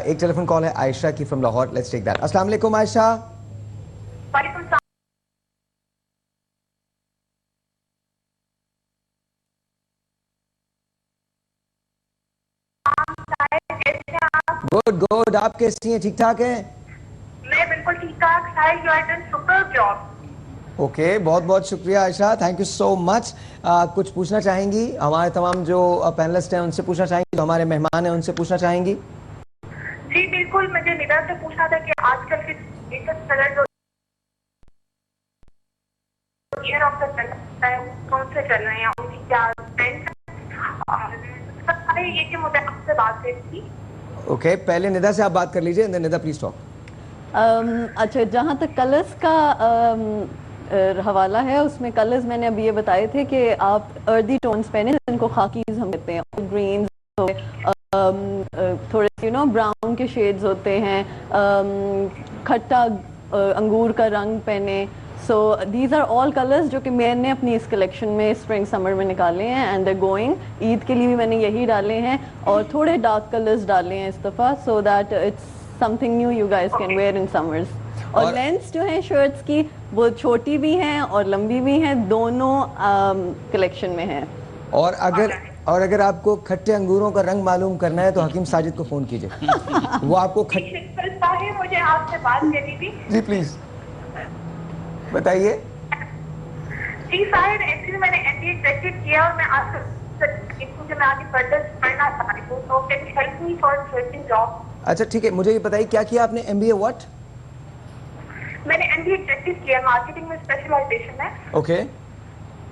एक टेलीफोन कॉल है आयशा की from Lahore. Let's take that. अस्सलाम वालेकुम आयशा। गुड गुड, आप कैसी हैं? ठीक ठाक हैं? मैं बिल्कुल ठीक ठाक। Sahil, you are doing super job. Okay, बहुत बहुत शुक्रिया Ayesha, thank you so much. कुछ पूछना चाहेंगी? हमारे तमाम जो पैनलिस्ट हैं उनसे पूछना चाहेंगी, जो हमारे मेहमान हैं उनसे पूछना चाहेंगी? जी बिल्कुल, मुझे निदा से पूछना था कि आजकल के लेटेस्ट कलर जो ईयर ऑफ द कौन से चल रहे हैं, उनकी क्या ट्रेंड है, ये कि मुझे आपसे बात करनी थी। ओके, पहले निदा से आप बात कर लीजिए, निदा प्लीज टॉक। अच्छा, जहाँ तक कलर्स का हवाला है, उसमें कलर्स मैंने अभी ये बताए थे कि आप अर्दी टोन्स पहने, जिनको खाकीज हम कहते हैं, ग्रीन्स, थोड़े ब्राउन के शेड्स होते हैं, खट्टा अंगूर का रंग पहने, so these are all colours जो कि मैंने अपनी इस कलेक्शन में स्प्रिंग समर में निकाले हैं एंड दे गोइंग। ईद के लिए भी मैंने यही डाले हैं और थोड़े डार्क कलर्स डाले हैं इस दफ़ा, so that it's something new you guys can wear in summers. और लेंथ जो है शर्ट्स की वो छोटी भी हैं और लंबी भी हैं, दोनों कलेक्शन में हैं। और अगर आपको खट्टे अंगूरों का रंग मालूम करना है तो हकीम साजिद को फोन कीजिए, वो आपको मुझे आपसे बात करनी थी। जी प्लीज बताइए। जी साहिर, एक्चुअली मैंने MBA ग्रेजुएट किया और मैं आगे फर्दर पढ़ना चाह रही हूँ, तो can you help me for searching job? अच्छा ठीक है, मुझे ये बताइए क्या किया आपने MBA व्हाट? मैंने MBA ग्रेजुएट किया, मार्केटिंग में स्पेशलाइजेशन है। ओके।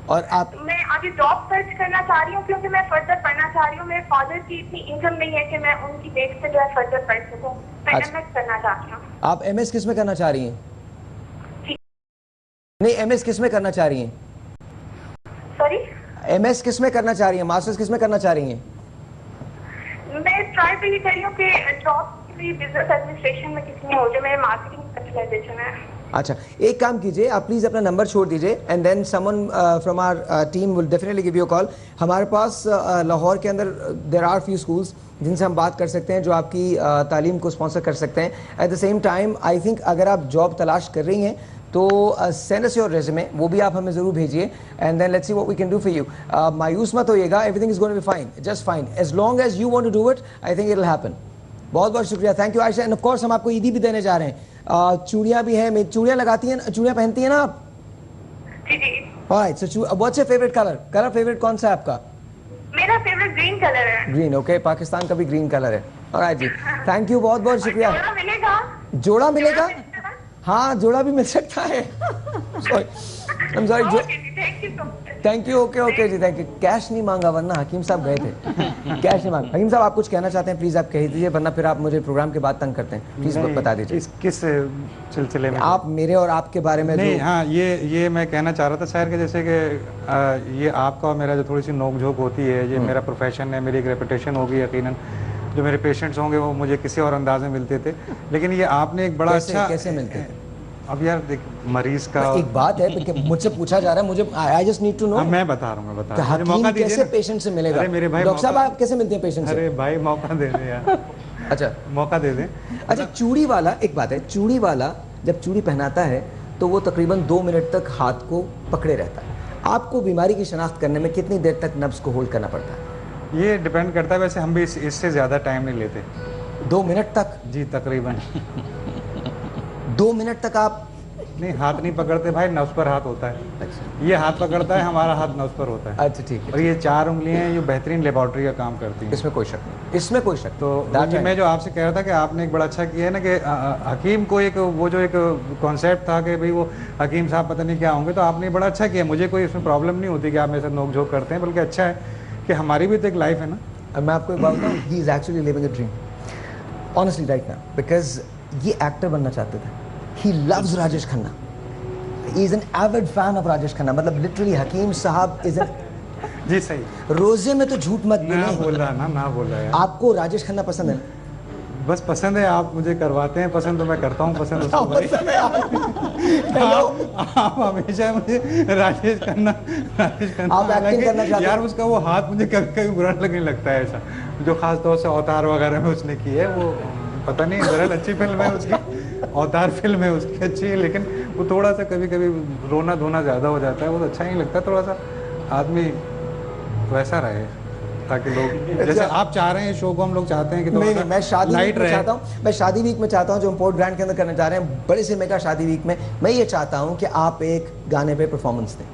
और आप? मैं आगे जॉब सर्च करना चाह रही हूँ क्योंकि मैं फर्दर पढ़ना चाह रही हूँ। मेरे फादर की इतनी इनकम नहीं है कि मैं उनकी बेस पे जो है फर्दर पढ़ सकूँ। मैं MS करना चाहती हूँ। आप MS किस में करना चाह रही हैं? नहीं, MS किस में करना चाह रही हैं? सॉरी? MS किस में करना चाह रही हैं? मास्टर्स किस में करना चाह रही हैं? मैं ट्राई तो ये कर रही हूँ कि जॉब बिजनेस एडमिनिस्ट्रेशन में किसी में हो जाए। मेरे मार्केटिंग स्पेशलाइजेशन है। अच्छा, एक काम कीजिए, आप प्लीज अपना नंबर छोड़ दीजिए and then someone from our team will definitely give you a call. हमारे पास लाहौर के अंदर देयर आर फ्यू स्कूल्स जिनसे हम बात कर सकते हैं जो आपकी तालीम को स्पॉन्सर कर सकते हैं। At the same time I think अगर आप जॉब तलाश कर रही हैं तो सेंड अस योर रेज्यूमे, वो भी आप हमें जरूर भेजिए and then let's see what we can do for you. मायूस मत होइएगा, everything is going to be fine, just fine, as long as you want to do it I think it will happen. बहुत बहुत शुक्रिया, thank you Ayesha. And of course हम आपको ईदी भी देने जा रहे हैं। चूड़ियां भी हैं, चूड़ियां लगाती हैं, चूड़ियां पहनती हैं ना आप? जी जी। Alright, so what's your favourite colour? Colour favourite कौन सा है आपका? मेरा फेवरेट ग्रीन कलर है। ग्रीन, ओके, पाकिस्तान का भी ग्रीन कलर है। ऑलराइट जी, थैंक यू, बहुत बहुत शुक्रिया। जोड़ा मिलेगा? जोड़ा मिलेगा? हाँ, जोड़ा भी मिल सकता है। थैंक यू, ओके ओके जी, थैंक यू। कैश नहीं मांगा वरना हकीम साहब गए थे। कैश नहीं मांगा। हकीम साहब आप कुछ कहना चाहते हैं, प्लीज आप कह दीजिए, वरना फिर आप मुझे प्रोग्राम के बाद तंग करते हैं। प्लीज बता दीजिए। किस सिलसिले में? आप मेरे और आपके बारे में? नहीं, हाँ, ये मैं कहना चाह रहा था शायर के, जैसे कि ये आपका और मेरा जो थोड़ी सी नोक-झोंक होती है, ये मेरा प्रोफेशन है, मेरी एक रेपुटेशन होगी यकीनन। जो मेरे पेशेंट्स होंगे वो मुझे किसी और अंदाज में मिलते थे, लेकिन ये आपने एक बड़ा अच्छा। कैसे मिलते थे? अब यार देख, मरीज का एक बात है, मुझसे पूछा जा रहा है, मुझे I just need to know. मैं बता रहा हूँ, हकीम कैसे पेशेंट से मिलेगा? अरे मेरे भाई, डॉक्टर साहब आप कैसे मिलते हैं पेशेंट से? अरे भाई मौका दे दे यार। अच्छा, मौका दे दे। अच्छा, चूड़ी वाला, एक बात है, चूड़ी वाला जब चूड़ी पहनाता है तो वो तकरीबन 2 मिनट तक हाथ को पकड़े रहता है। आपको बीमारी की शनाख्त करने में कितनी देर तक नब्ज को होल्ड करना पड़ता है? ये डिपेंड करता है, वैसे हम भी इससे ज्यादा टाइम नहीं लेते। 2 मिनट तक? जी तकरीबन। 2 मिनट तक आप नहीं, हाथ नहीं पकड़ते भाई, नब्ज पर हाथ होता है। अच्छा। ये हाथ पकड़ता है, हमारा हाथ नब्ज पर होता है। अच्छा ठीक है। और ये 4 उंगलियां हैं, ये बेहतरीन लेबोरेटरी का काम करती हैं। इसमें कोई शक नहीं, इसमें कोई शक। तो मैं जो आपसे कह रहा था कि आपने एक बड़ा अच्छा किया है ना कि हकीम को एक वो जो एक कॉन्सेप्ट था कि भाई वो हकीम साहब पता नहीं क्या होंगे, तो आपने बड़ा अच्छा किया। मुझे कोई इसमें प्रॉब्लम नहीं होती कि आप मेरे साथ नोक झोंक करते हैं, बल्कि अच्छा है कि हमारी भी तो एक लाइफ है ना। मैं आपको एक बात बताऊँ, ही is actually living a dream honestly right now, because ये एक्टर बनना चाहते थे। He loves Rajesh Khanna, he is an avid fan of Rajesh Khanna, मतलब लिटरली हकीम साहब इज एन। जी सही। रोजे में तो झूठ मत बोले। ना बोल रहा है। आपको राजेश खन्ना पसंद है? बस पसंद है, आप मुझे करवाते हैं पसंद तो मैं करता हूँ पसंद उसको। आप हमेशा मुझे राजेश खन्ना आप एक्टिंग करना चाहते हैं? यार उसका वो हाथ मुझे कभी कभी बुरा लगने लगता है, ऐसा जो खास तौर से अवतार वगैरह में उसने की है, वो पता नहीं, दरअसल अच्छी फिल्म है उसकी, अवतार फिल्म है उसकी अच्छी है, लेकिन वो थोड़ा सा कभी कभी रोना धोना ज़्यादा हो जाता है, वो अच्छा नहीं लगता। थोड़ा सा आदमी वैसा रहे ताकि लोग, जैसे आप चाह रहे हैं शो को, हम लोग चाहते हैं कि नहीं, मैं शादी वीक में चाहता हूँ, मैं शादी वीक में चाहता हूँ जो हम पोर्ट ब्रांड के अंदर करने जा रहे हैं, बड़े से मेगा शादी वीक में मैं ये चाहता हूँ कि आप एक गाने पे परफॉर्मेंस दें।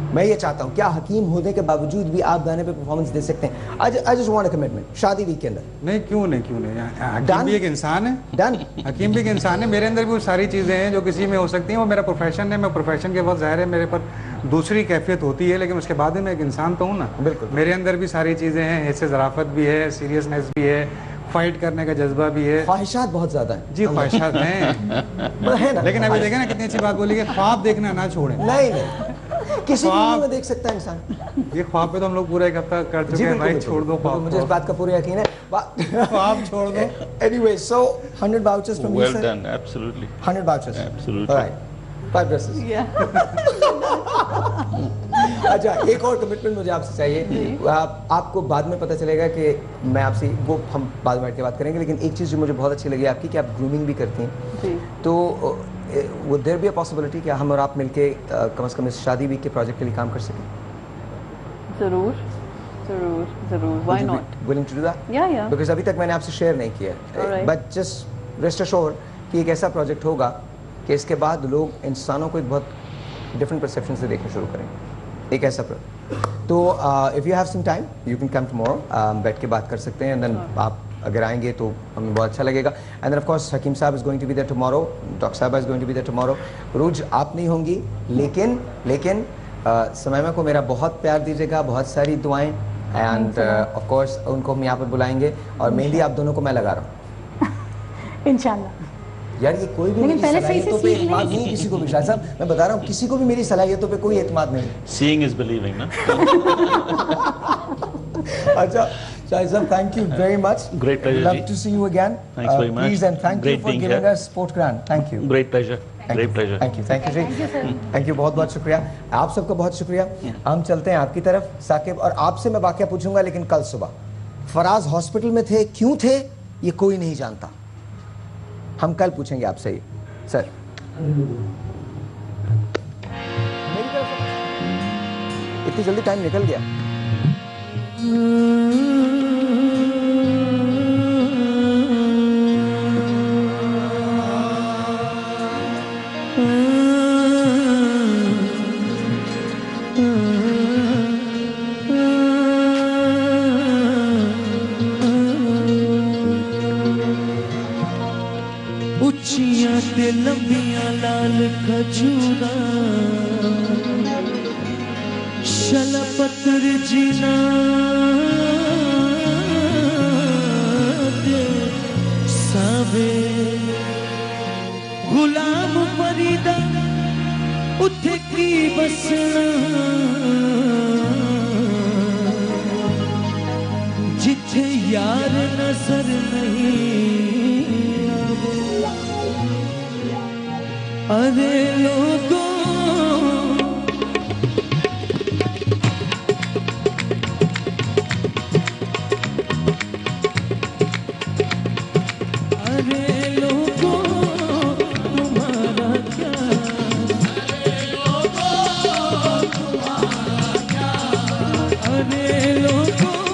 मैं ये चाहता हूँ, क्या हकीम होने के बावजूद भी आप गाने पे परफॉर्मेंस दे सकते हैं? I just want a commitment शादी वीक के अंदर। नहीं, क्यों नहीं हकीम भी एक इंसान है। डन। हकीम भी एक इंसान है, मेरे अंदर भी वो सारी चीज़ें हैं जो किसी में हो सकती हैं, वो मेरा प्रोफेशन है। मैं प्रोफेशन के वक्त ज़ाहिर है मेरे पर दूसरी कैफियत होती है, लेकिन उसके बाद भी मैं एक इंसान तो हूँ ना। बिल्कुल, मेरे अंदर भी सारी चीज़ें हैं, इससे ज़राफ़त भी है, सीरियसनेस भी है, फाइट करने का जज्बा भी है, ख्वाहिशात बहुत ज्यादा है। जी ख्वाहिशात हैं, लेकिन अभी देखें ना कितनी अच्छी बात बोली कि ख्वाब देखना ना छोड़ें। नहीं किसी भी में देख सकता है इंसान। ये ख्वाब पे तो हम लोग पूरा 1 हफ्ता कर चुके हैं भाई, छोड़ दो ख्वाब। मुझे इस बात का पूरा यकीन है, ख्वाब छोड़ दो। Anyway, so 100 vouchers from you, sir. Well done, absolutely. 100 vouchers. Absolutely. All right. 5 dresses. अच्छा, एक और कमिटमेंट मुझे आपसे चाहिए। आपको बाद में पता चलेगा कि मैं आपसे, वो हम बाद में बैठ के बात करेंगे, लेकिन एक चीज़ जो मुझे बहुत अच्छी लगी आपकी कि आप ग्रूमिंग भी करती हैं। तो वो देयर बी अ पॉसिबिलिटी कि हम और आप मिलके कम से कम इस शादी वीक के प्रोजेक्ट के लिए काम कर सकें? जरूर जरूर जरूर, why not, willing to do that? या बिकॉज़ अभी तक मैंने आपसे शेयर नहीं किया, बट जस्ट रेस्ट एश्योर्ड कि एक ऐसा प्रोजेक्ट होगा कि इसके बाद लोग इंसानों को एक बहुत डिफरेंट परसेप्शन से देखना शुरू करेंगे। एक ऐसा तो if you have some time you can come tomorrow, बैठ के बात कर सकते हैं। एंड देन आप अगर आएंगे तो हमें बहुत अच्छा लगेगा। And then of course Hakeem साहब is going to be there tomorrow, doctor साहब is going to be there tomorrow. रूज आप नहीं होंगी, लेकिन समयमा को मेरा बहुत प्यार दीजिएगा, बहुत सारी दुआएं। एंड ऑफ कोर्स उनको हम यहाँ पर बुलाएंगे और मेहंदी आप दोनों को मैं लगा रहा हूँ इंशाल्लाह। यार ये कोई भी मेरी सलाहियतों पे एतमाद नहीं किसी को भी। शाह साहब मैं बता रहा हूँ, किसी को भी मेरी सलाहियतों पे कोई एतमाद नहीं। Seeing is believing, ना? अच्छा शाह साहब, thank you very much. Great pleasure. Love to see you again. Thanks very much. Please and thank you for giving us Sport Grand. Thank you. Great pleasure. Great pleasure. Thank you जी। Thank you, बहुत बहुत शुक्रिया। आप सबका बहुत शुक्रिया। हम चलते हैं आपकी तरफ साकिब, और आपसे मैं वाकया पूछूंगा, लेकिन कल सुबह फराज हॉस्पिटल में थे, क्यों थे ये कोई नहीं जानता। हम कल पूछेंगे आपसे ही सर। मेरी तरफ से इतनी जल्दी टाइम निकल गया। उच्चियां ते लंबियां लाल खजूरा, शलपत्र जीना दे सावे, गुलाम फरीदा उथे की बसना, जिथे यार नजर नहीं। अरे लोगों तुम्हारा क्या, अरे लोगों